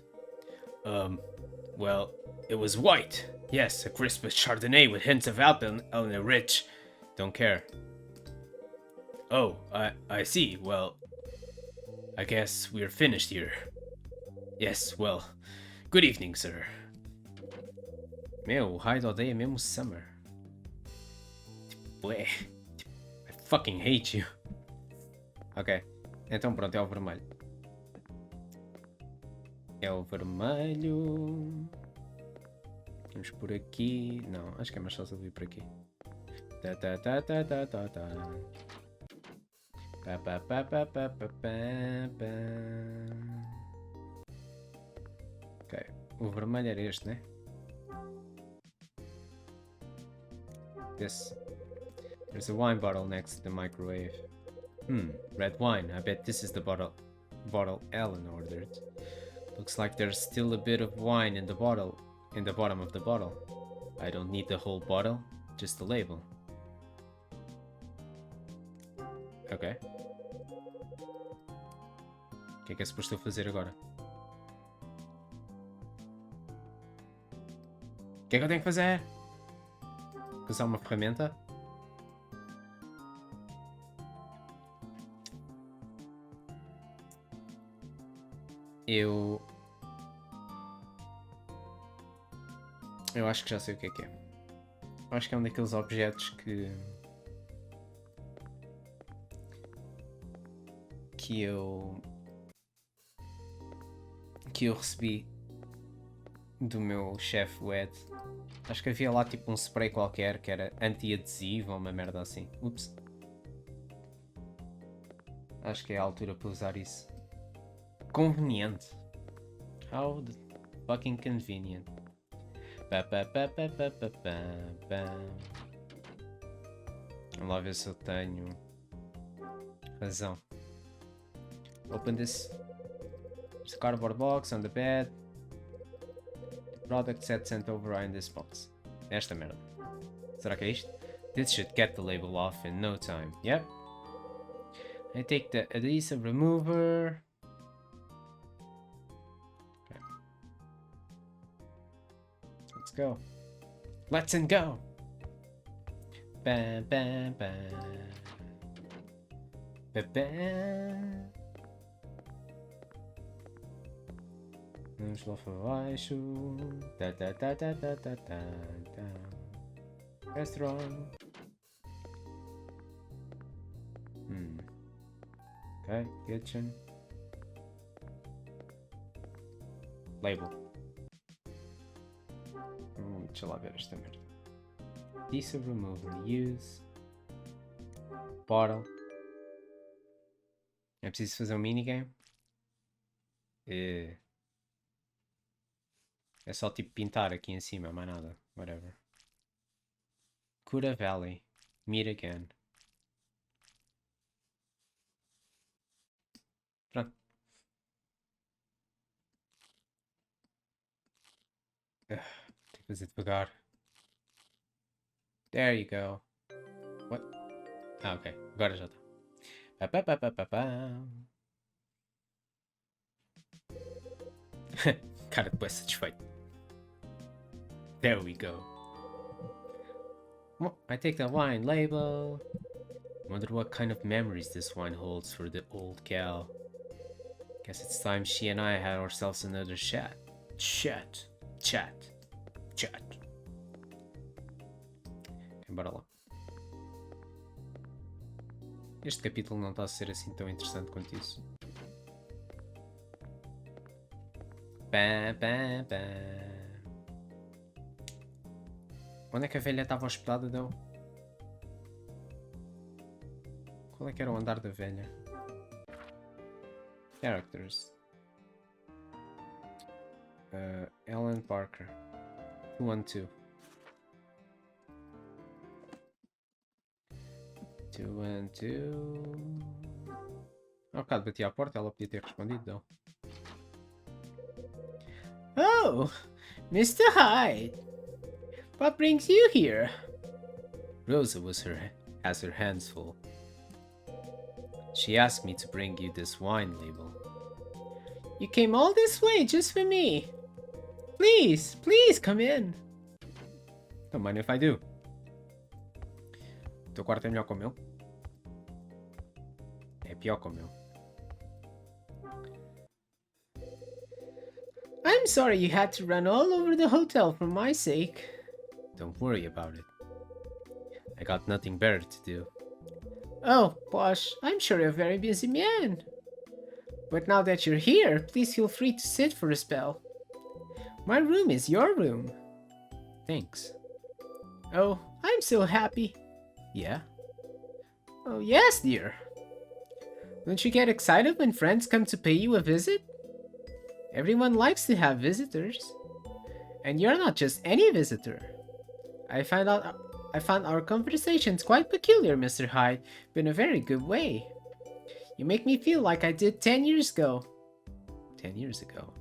Well, it was white. Yes, a crisp Chardonnay with hints of apple and a rich... Don't care. Oh, I see. Well, I guess we're finished here. Yes, well, good evening, sir. Meu, o Hyde odeia mesmo Summer. Tipo, I fucking hate you. Ok, então pronto, é o vermelho. É o vermelho. Vamos por aqui. Não, acho que é mais fácil vir por aqui. Ta ta ta ta ta ta ta. Pa pa pa pa pa pa pa. Ok, o vermelho era este, né? This. There's a wine bottle next to the microwave. Red wine. I bet this is the bottle Ellen ordered. Looks like there's still a bit of wine in the bottom of the bottle. I don't need the whole bottle, just the label. Ok. O que é suposto eu fazer agora? O que é que eu tenho que fazer? Usar uma ferramenta? Eu acho que já sei o que é. Acho que é um daqueles objetos que eu recebi do meu chefe Ed. Acho que havia lá tipo um spray qualquer que era anti-adesivo ou uma merda assim. Ups. Acho que é a altura para usar isso. Conveniente. How fucking convenient. Vamos lá ver se eu tenho razão. Open this. There's a cardboard box on the bed. The product set sent over are in this box. Esta merda. Será que é isto? This should get the label off in no time. Yep. I take the adhesive remover. Okay. Let's go. Let's and go. Bam, bam, bam. Bam, bam. Vamos lá para baixo. Da, da, da, da, da, da, da, da. Restaurant. Okay, kitchen. Label. Deixa lá ver esta merda. Adhesive remover. Use. Bottle. É preciso fazer um minigame? É só tipo pintar aqui em cima, mais nada. Whatever. Cura Valley. Meet again. Pronto. Tenho que fazer devagar. There you go. What? Ah, ok. Agora já está. Cara, depois satisfeito. There we go. Well, I take the wine label. Wonder what kind of memories this wine holds for the old gal. Guess it's time she and I had ourselves another chat. Chat. Bora lá. Este capítulo não está a ser assim tão interessante quanto isso. Onde é que a velha estava hospedada, Dão? Qual é que era o andar da velha? Characters. Ellen Parker. 212. 212. Há bocado bati à porta, ela podia ter respondido, não. Oh, Mr. Hyde. What brings you here? Rosa has her hands full. She asked me to bring you this wine label. You came all this way just for me. Please come in. Don't mind if I do. O teu quarto é melhor que o meu? É pior que o meu. I'm sorry you had to run all over the hotel for my sake. Don't worry about it. I got nothing better to do. Oh, Posh, I'm sure you're a very busy man. But now that you're here, please feel free to sit for a spell. My room is your room. Thanks. Oh, I'm so happy. Yeah? Oh, yes, dear. Don't you get excited when friends come to pay you a visit? Everyone likes to have visitors. And you're not just any visitor. I found our conversations quite peculiar, Mr. Hyde, but in a very good way. You make me feel like I did 10 years ago. 10 years ago?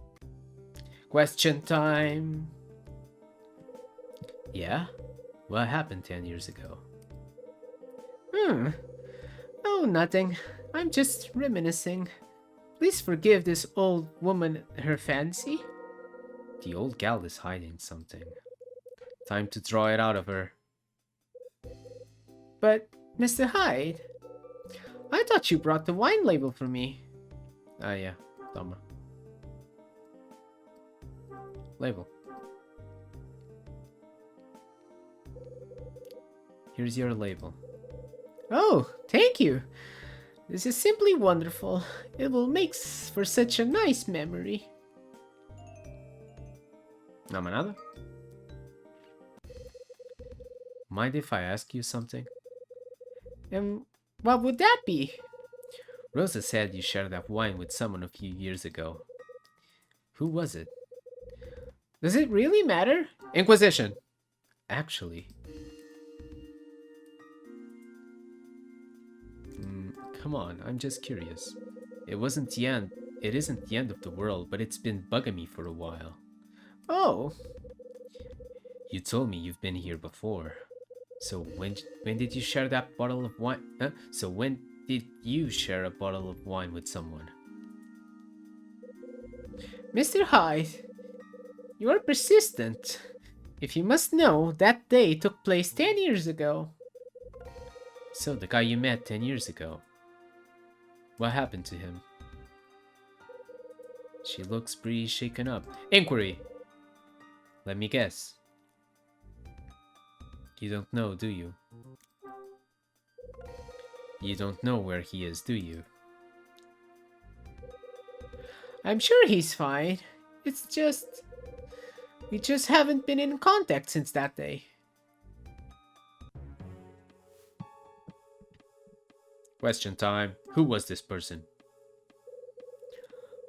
Question time. Yeah? What happened 10 years ago? Oh, nothing. I'm just reminiscing. Please forgive this old woman her fancy. The old gal is hiding something. Time to draw it out of her. But, Mr. Hyde, I thought you brought the wine label for me. Ah, yeah. Toma. Label. Here's your label. Oh, thank you. This is simply wonderful. It will make for such a nice memory. No más nada. Mind if I ask you something? What would that be? Rosa said you shared that wine with someone a few years ago. Who was it? Does it really matter? Inquisition! Actually. Come on, I'm just curious. It isn't the end of the world, but it's been bugging me for a while. Oh. You told me you've been here before. So when did you share that bottle of wine? So when did you share a bottle of wine with someone? Mr. Hyde, you are persistent. If you must know, that day took place 10 years ago. So the guy you met 10 years ago. What happened to him? She looks pretty shaken up. Inquiry! Let me guess. You don't know, do you? You don't know where he is, do you? I'm sure he's fine. It's just... we just haven't been in contact since that day. Question time. Who was this person?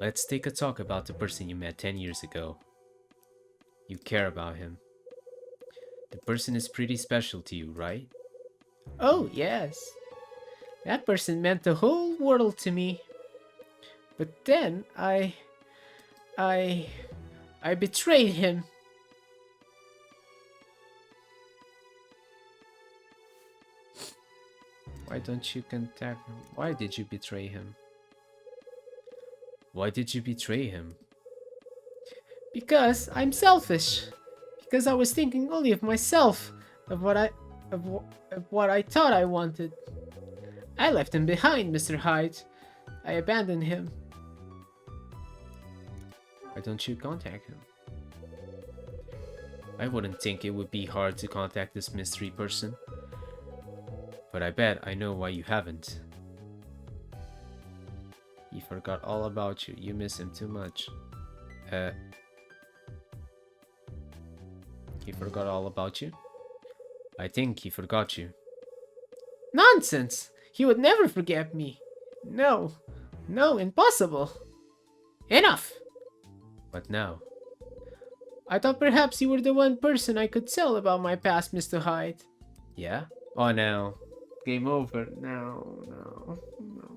Let's take a talk about the person you met 10 years ago. You care about him. The person is pretty special to you, right? Oh, yes. That person meant the whole world to me. But then I betrayed him. Why don't you contact him? Why did you betray him? Why did you betray him? Because I'm selfish. Because I was thinking only of myself, of what I thought I wanted. I left him behind, Mr. Hyde. I abandoned him. Why don't you contact him? I wouldn't think it would be hard to contact this mystery person. But I bet I know why you haven't. He forgot all about you. You miss him too much. He forgot all about you? I think he forgot you. Nonsense! He would never forget me. No. No, impossible. Enough! What now? I thought perhaps you were the one person I could tell about my past, Mr. Hyde. Yeah? Oh, no. Game over. Não.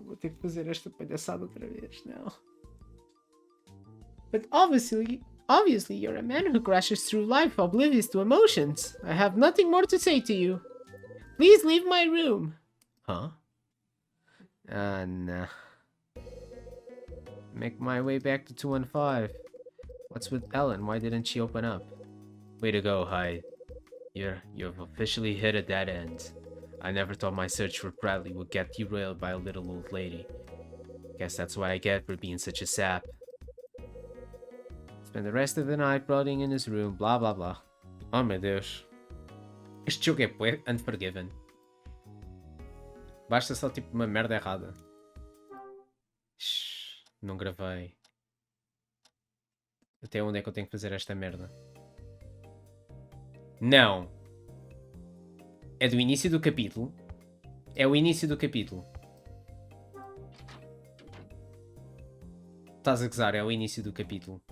Vou ter que fazer esta palhaçada outra vez. Não. But obviously you're a man who crashes through life oblivious to emotions. I have nothing more to say to you. Please leave my room. Huh? Nah. Make my way back to 215. What's with Ellen? Why didn't she open up? Way to go, Hyde. You've officially hit a dead end. I never thought my search for Bradley would get derailed by a little old lady. Guess that's what I get for being such a sap. Spend the rest of the night rotting in his room, blah blah blah. Oh meu Deus. Este jogo é bué unforgiven. Basta só tipo uma merda errada. Shhh, não gravei. Até onde é que eu tenho que fazer esta merda? Não! É do início do capítulo? É o início do capítulo. Estás a gozar, é o início do capítulo.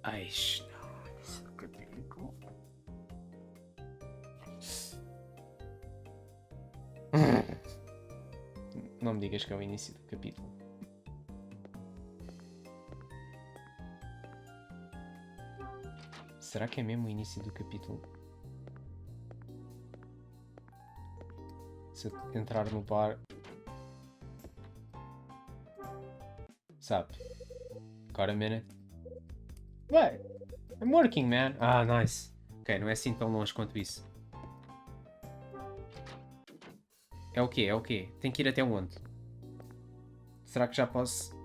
Ai, não, início do capítulo. Não me digas que é o início do capítulo. Será que é mesmo o início do capítulo? Se eu entrar no bar... Sabe? Got a minute? What? I'm working, man. Ah, nice. Ok, não é assim tão longe quanto isso. É o quê? É o quê? Tem que ir até onde? Será que já posso...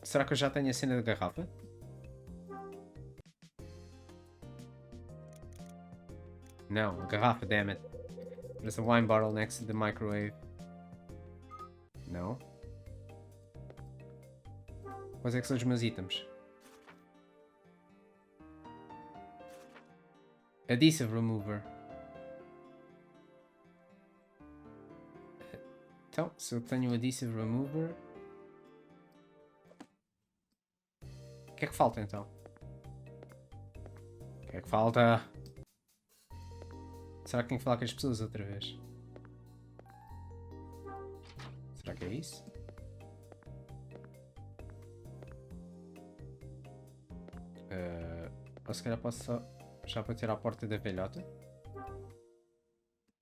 Será que eu já tenho a cena da garrafa? Não, a garrafa, damn it. There's a wine bottle next to the microwave. Não. Quais é que são os meus itens? Adhesive remover. Então, se eu tenho adhesive remover... O que é que falta então? O que é que falta? Será que tenho que falar com as pessoas outra vez? Será que é isso? Ou se calhar posso só... Já para tirar a porta da velhota?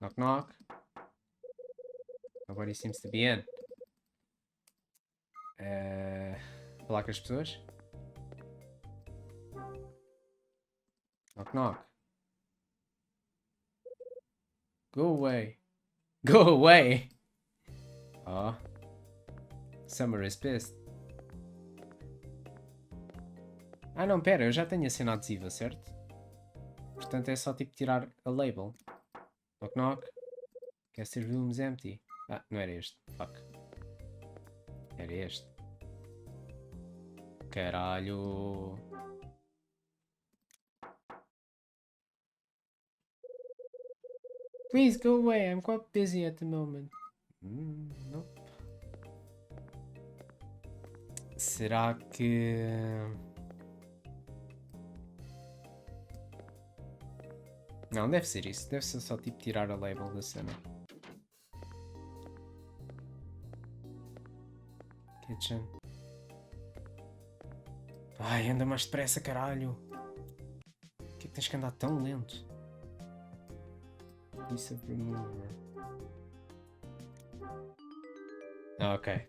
Knock knock. Nobody seems to be in. Falar com as pessoas? Knock knock. Go away. Go away! Oh. Summer is pissed. Ah não, pera, eu já tenho a cena adesiva, certo? Portanto é só tipo tirar a label. Knock knock. Guess the room's empty. Ah, não era este. Fuck. Era este. Caralho. Please go away, I'm quite busy at the moment. Nope. Será que... Não, deve ser isso. Deve ser só tipo tirar a label da cena. Kitchen. Ai, anda mais depressa, caralho. Por que é que tens que andar tão lento? Adhesive remover. Ah, ok.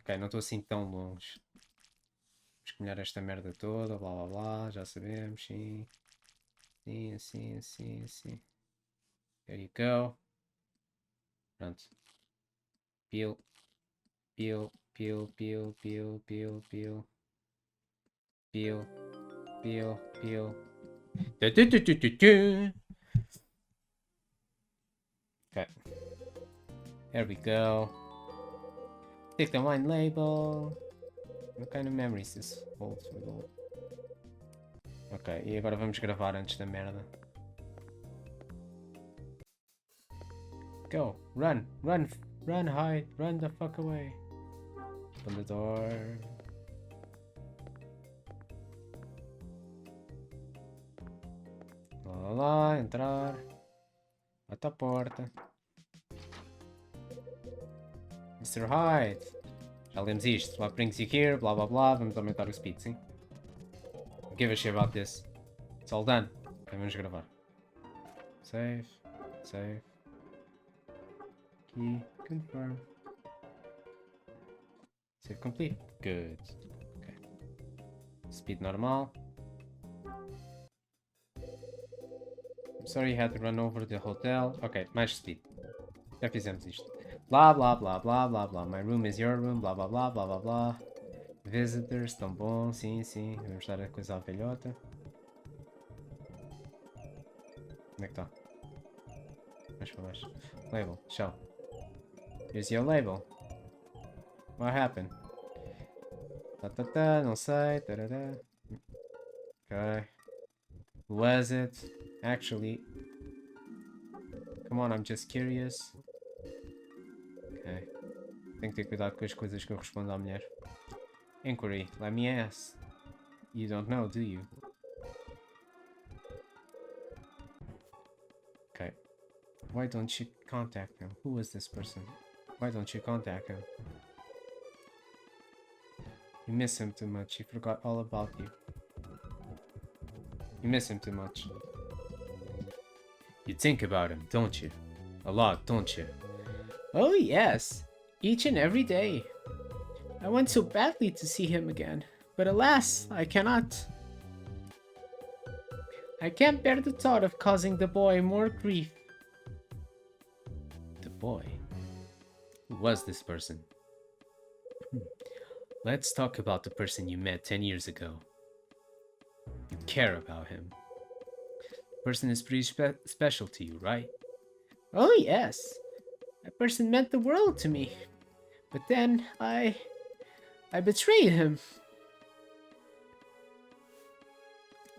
Ok, não estou assim tão longe. Vamos molhar esta merda toda, blá blá blá, já sabemos, sim. Sim, assim, assim, assim. There you go. Pronto. Peel. Peel, peel, peel, peel, peel, peel. Peel. Peel, peel. Okay. There we go. Take the wine label. What kind of memories this holds with all? Ok, e agora vamos gravar antes da merda. Go, run, run, run, hide, run the fuck away. Open the door. Lá, lá, lá, entrar. Bate a porta. Mr. Hyde. Já lemos isto. What brings you here? Blá blá blá. Vamos aumentar o speed, sim? Give a shit about this. It's all done. Ok, vamos gravar. Save. Save. Key. Confirm. Save complete. Good. Ok. Speed normal. I'm sorry you had to run over the hotel. Ok, mais speed. Já fizemos isto. Blá blá blá blá blá blá. My room is your room. Blá blá blá blá blá blá. Visitors, tão bom, sim, sim. Vamos dar a coisa à velhota. Como é que está? Mais para baixo. Label, show. Here's your label. What happened? Tá, tá, tá, não sei. Tarará. Ok. Who was it? Actually. Come on, I'm just curious. Ok. Tenho que ter cuidado com as coisas que eu respondo à mulher. Inquiry, let me ask. You don't know, do you? Okay. Why don't you contact him? Who is this person? Why don't you contact him? You miss him too much. He forgot all about you. You miss him too much. You think about him, don't you? A lot, don't you? Oh yes, each and every day. I want so badly to see him again, but alas, I cannot. I can't bear the thought of causing the boy more grief. The boy? Who was this person? Let's talk about the person you met 10 years ago. You care about him. The person is pretty special to you, right? Oh yes, that person meant the world to me. But then I betrayed him.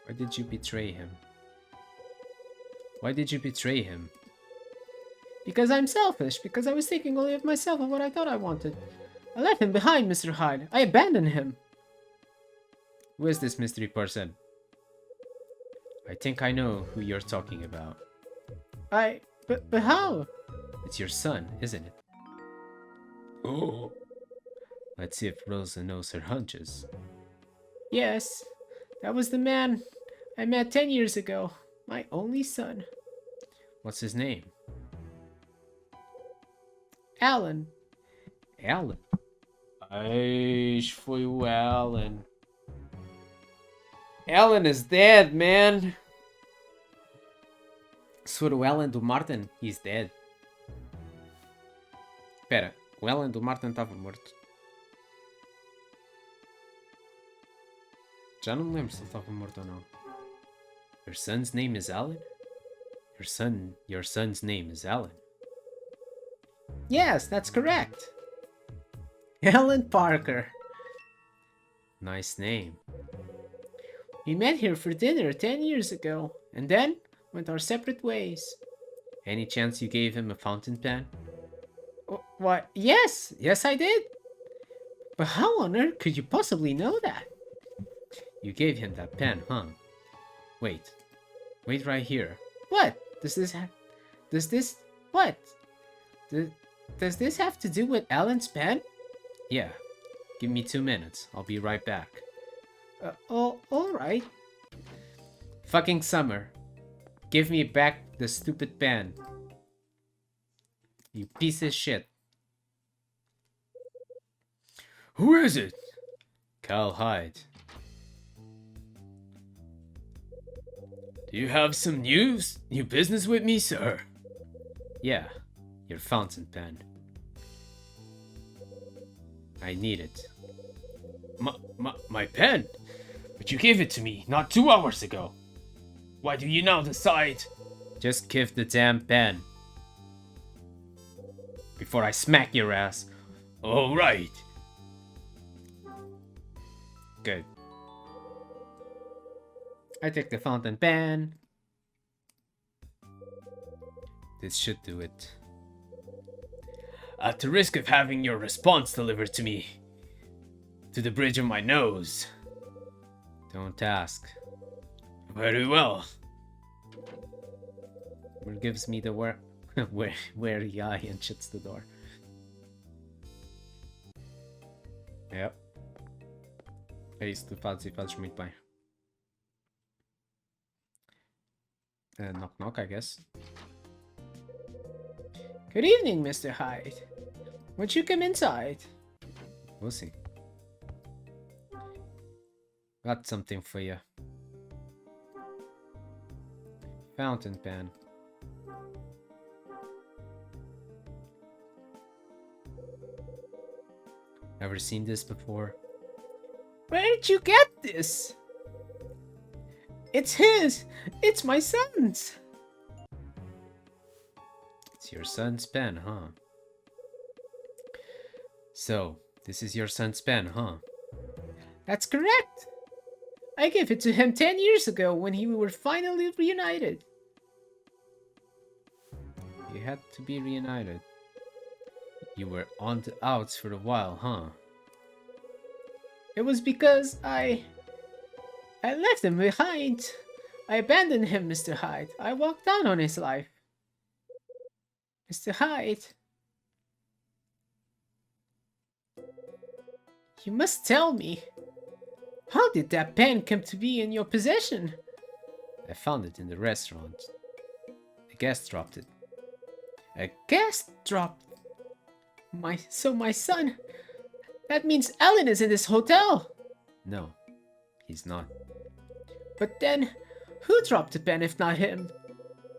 Why did you betray him? Why did you betray him? Because I'm selfish, because I was thinking only of myself and what I thought I wanted. I left him behind, Mr. Hyde. I abandoned him. Who is this mystery person? I think I know who you're talking about. But how? It's your son, isn't it? Oh. Let's see if Rosa knows her hunches. Yes, that was the man I met 10 years ago. My only son. What's his name? Alan. Alan? Aish, foi o Alan. Alan is dead, man. Se for o Alan do Martin, he's dead. Espera, o Alan do Martin estava morto. Já não me lembro se ele estava morto ou não. Your son's name is Alan? Your son's name is Alan. Yes, that's correct. Alan Parker. Nice name. We met here for dinner 10 years ago, and then went our separate ways. Any chance you gave him a fountain pen? Why, yes, I did. But how on earth could you possibly know that? You gave him that pen, huh? Wait right here. What? Does this have to do with Alan's pen? Yeah. Give me 2 minutes. I'll be right back. Alright. Fucking Summer. Give me back the stupid pen. You piece of shit. Who is it? Cal Hyde. Do you have some news? New business with me, sir? Yeah, your fountain pen. I need it. My pen? But you gave it to me not 2 hours ago. Why do you now decide? Just give the damn pen. Before I smack your ass. All right. Good. I take the fountain pen. This should do it. At the risk of having your response delivered to me, to the bridge of my nose. Don't ask. Very well. Where gives me the where the eye and shuts the door. Yep. É isso, tu fazes muito bem. Knock knock, I guess. Good evening, Mr. Hyde. Won't you come inside? We'll see. Got something for you. Fountain pen. Ever seen this before? Where did you get this? It's his! It's my son's! It's your son's pen, huh? So, this is your son's pen, huh? That's correct! I gave it to him 10 years ago when we were finally reunited. You had to be reunited. You were on the outs for a while, huh? It was because I left him behind. I abandoned him, Mr. Hyde. I walked down on his life. Mr. Hyde. You must tell me. How did that pen come to be in your possession? I found it in the restaurant. A guest dropped it. A guest dropped? So my son... That means Alan is in this hotel. No, he's not. But then, who dropped the pen if not him?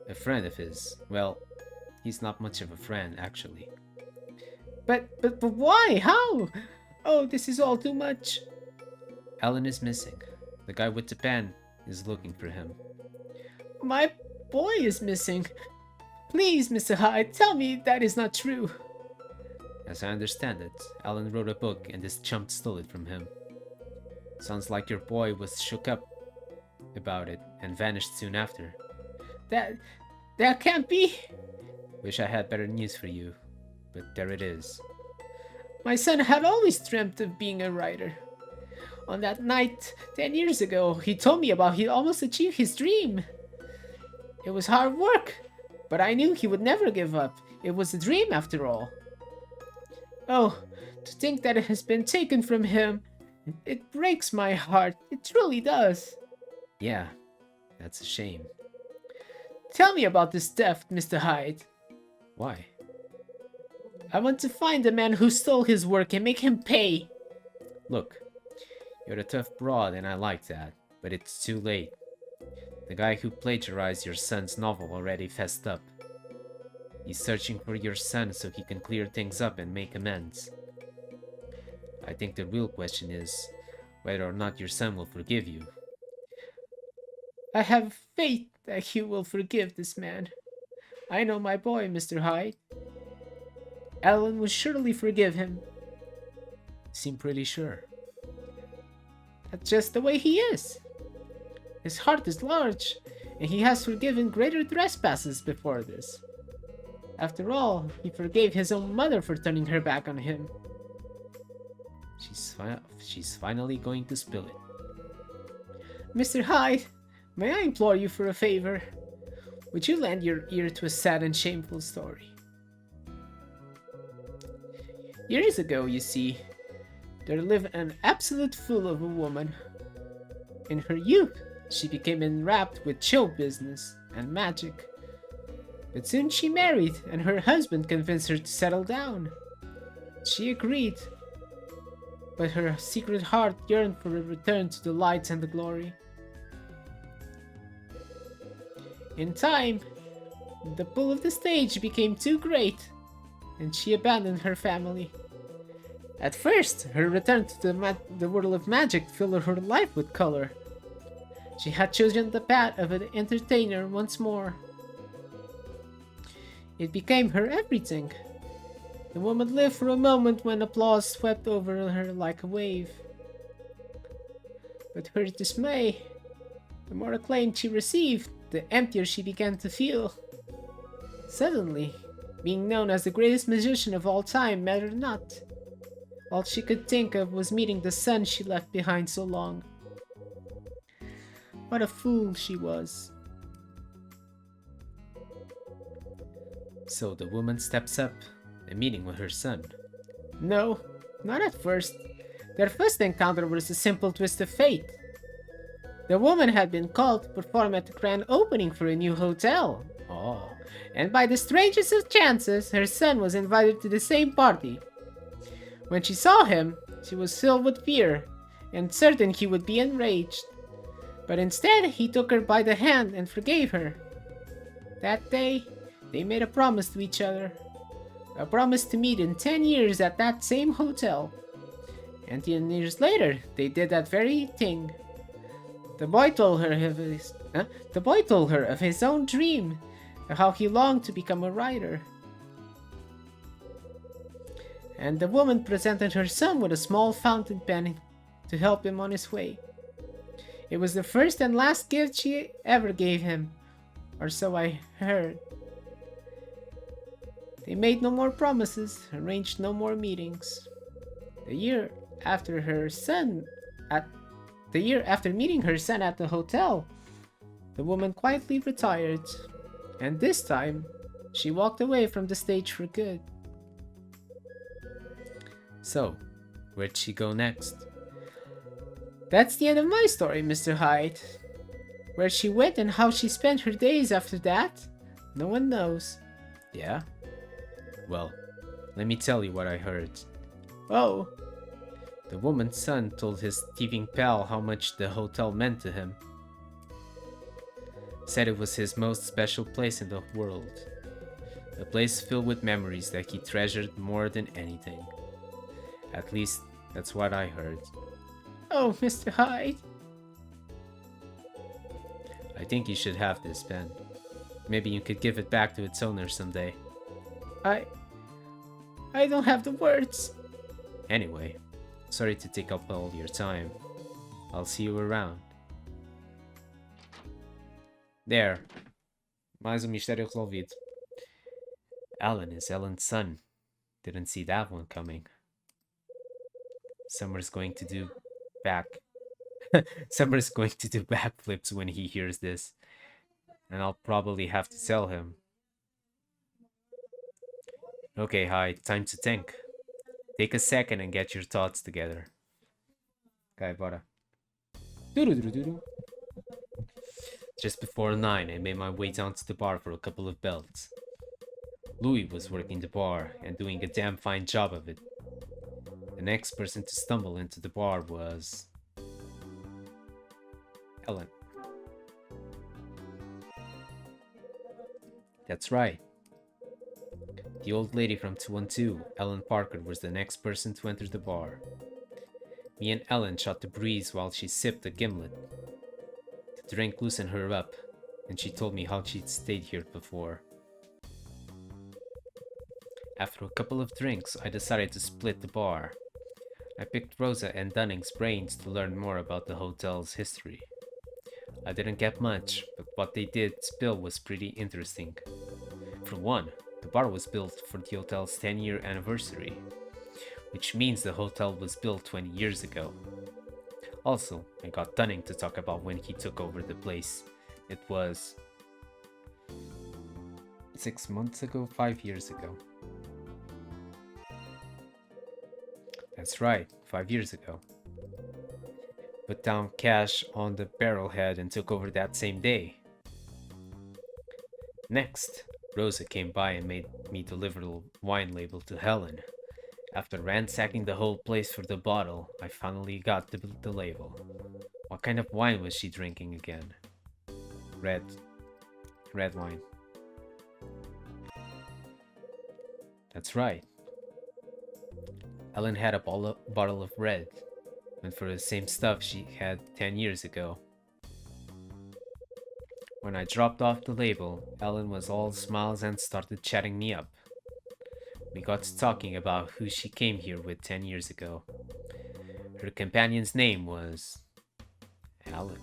A friend of his. Well, he's not much of a friend, actually. But why? How? Oh, this is all too much. Alan is missing. The guy with the pen is looking for him. My boy is missing. Please, Mr. Hyde, tell me that is not true. As I understand it, Alan wrote a book and this chump stole it from him. Sounds like your boy was shook up about it and vanished soon after. That can't be. Wish I had better news for you, but there it is. My son had always dreamt of being a writer. On that night 10 years ago, he told me about he almost achieved his dream. It was hard work, but I knew he would never give up. It was a dream after all. Oh, to think that it has been taken from him. It breaks my heart. It truly does. Yeah, that's a shame. Tell me about this theft, Mr. Hyde. Why? I want to find the man who stole his work and make him pay. Look, you're a tough broad and I like that, but it's too late. The guy who plagiarized your son's novel already fessed up. He's searching for your son so he can clear things up and make amends. I think the real question is whether or not your son will forgive you. I have faith that he will forgive this man. I know my boy, Mr. Hyde. Alan will surely forgive him. Seem pretty sure. That's just the way he is. His heart is large, and he has forgiven greater trespasses before this. After all, he forgave his own mother for turning her back on him. She's finally going to spill it. Mr. Hyde, may I implore you for a favor? Would you lend your ear to a sad and shameful story? Years ago, you see, there lived an absolute fool of a woman. In her youth, she became enwrapped with show business and magic. But soon she married, and her husband convinced her to settle down. She agreed, but her secret heart yearned for a return to the lights and the glory. In time, the pull of the stage became too great, and she abandoned her family. At first, her return to the world of magic filled her life with color. She had chosen the path of an entertainer once more. It became her everything. The woman lived for a moment when applause swept over her like a wave. But her dismay, the more acclaim she received, the emptier she began to feel. Suddenly, being known as the greatest magician of all time mattered not. All she could think of was meeting the son she left behind so long. What a fool she was. So the woman steps up, a meeting with her son. No, not at first. Their first encounter was a simple twist of fate. The woman had been called to perform at the grand opening for a new hotel. Oh, And by the strangest of chances, her son was invited to the same party. When she saw him, she was filled with fear, and certain he would be enraged. But instead, he took her by the hand and forgave her. That day, they made a promise to each other. A promise to meet in 10 years at that same hotel. And 10 years later, they did that very thing. The boy told her of his own dream, of how he longed to become a writer. And the woman presented her son with a small fountain pen to help him on his way. It was the first and last gift she ever gave him, or so I heard. They made no more promises, arranged no more meetings. The year after meeting her son at the hotel, the woman quietly retired, and this time, she walked away from the stage for good. so where'd she go next? That's the end of my story, Mr. Hyde. Where she went and how she spent her days after that, no one knows. Yeah? Well, let me tell you what I heard. Oh, The woman's son told his thieving pal how much the hotel meant to him. Said it was his most special place in the world. A place filled with memories that he treasured more than anything. At least, That's what I heard. Oh, Mr. Hyde. I think you should have this pen. Maybe you could give it back to its owner someday. I don't have the words. Anyway, sorry to take up all your time. I'll see you around. There. Mais mistério resolvido. Alan is Ellen's son. Didn't see that one coming. Summer's going to do Summer's going to do backflips when he hears this. And I'll probably have to tell him. Okay, Hyde, time to think. Take a second and get your thoughts together. Okay, bora. Just before 9, I made my way down to the bar for a couple of belts. Louis was working the bar and doing a damn fine job of it. The next person to stumble into the bar was Ellen. That's right. The old lady from 212, Ellen Parker, was the next person to enter the bar. Me and Ellen shot the breeze while she sipped a gimlet. The drink loosened her up, and she told me how she'd stayed here before. After a couple of drinks, I decided to split the bar. I picked Rosa and Dunning's brains to learn more about the hotel's history. I didn't get much, but what they did spill was pretty interesting. For one, the bar was built for the hotel's 10-year anniversary, which means the hotel was built 20 years ago. Also, I got Dunning to talk about when he took over the place. It was 6 months ago, 5 years ago. That's right, 5 years ago. Put down cash on the barrelhead and took over that same day. Next, Rosa came by and made me deliver the wine label to Helen. After ransacking the whole place for the bottle, I finally got the label. What kind of wine was she drinking again? Red wine. That's right. Ellen had a bottle of red, and for the same stuff she had 10 years ago. When I dropped off the label, Ellen was all smiles and started chatting me up. We got to talking about who she came here with 10 years ago. Her companion's name was Alan.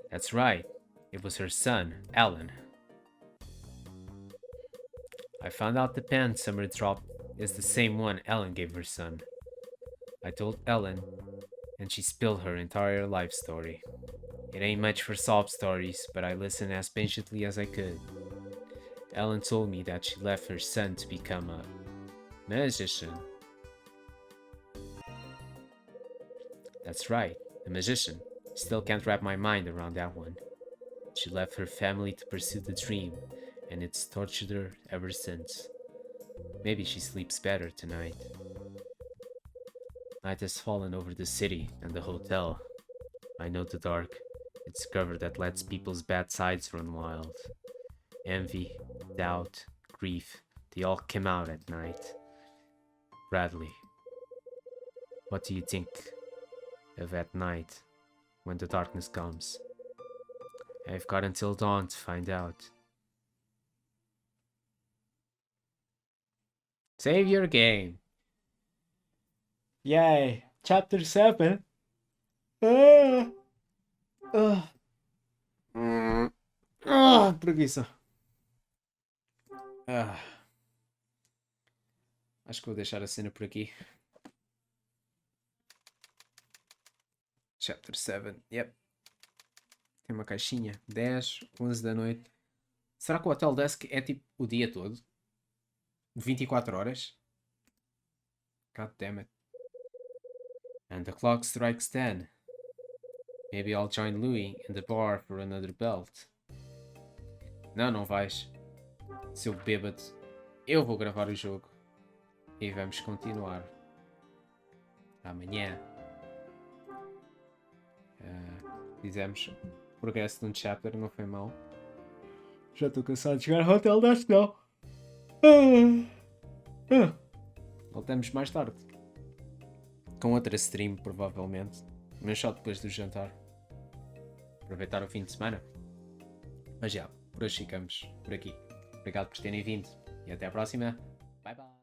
That's right, it was her son, Alan. I found out the pen Summer dropped is the same one Ellen gave her son. I told Ellen, and she spilled her entire life story. It ain't much for sob stories, but I listened as patiently as I could. Ellen told me that she left her son to become a magician. That's right, a magician. Still can't wrap my mind around that one. She left her family to pursue the dream, and it's tortured her ever since. Maybe she sleeps better tonight. Night has fallen over the city and the hotel. I know the dark. It's cover that lets people's bad sides run wild. Envy, doubt, grief, they all come out at night. Bradley, what do you think of at night when the darkness comes? I've got until dawn to find out. Save your game. Yay. Chapter 7. Ah. Ah. Ah, preguiça. Ah. Acho que vou deixar a cena por aqui. Chapter 7. Yep. Tem uma caixinha. 10, 11 da noite. Será que o Hotel Dusk é tipo o dia todo? 24 horas? God damn it. And the clock strikes 10. Maybe I'll join Louis in the bar for another belt. Não, não vais. Seu bêbado. Eu vou gravar o jogo. E vamos continuar. Amanhã. Fizemos progresso de um chapter, não foi mal. Já estou cansado de jogar Hotel Dusk, não. Voltamos mais tarde. Com outra stream, provavelmente. Mas só depois do jantar. Aproveitar o fim de semana. Mas já, por hoje ficamos por aqui. Obrigado por terem vindo. E até à próxima. Bye bye.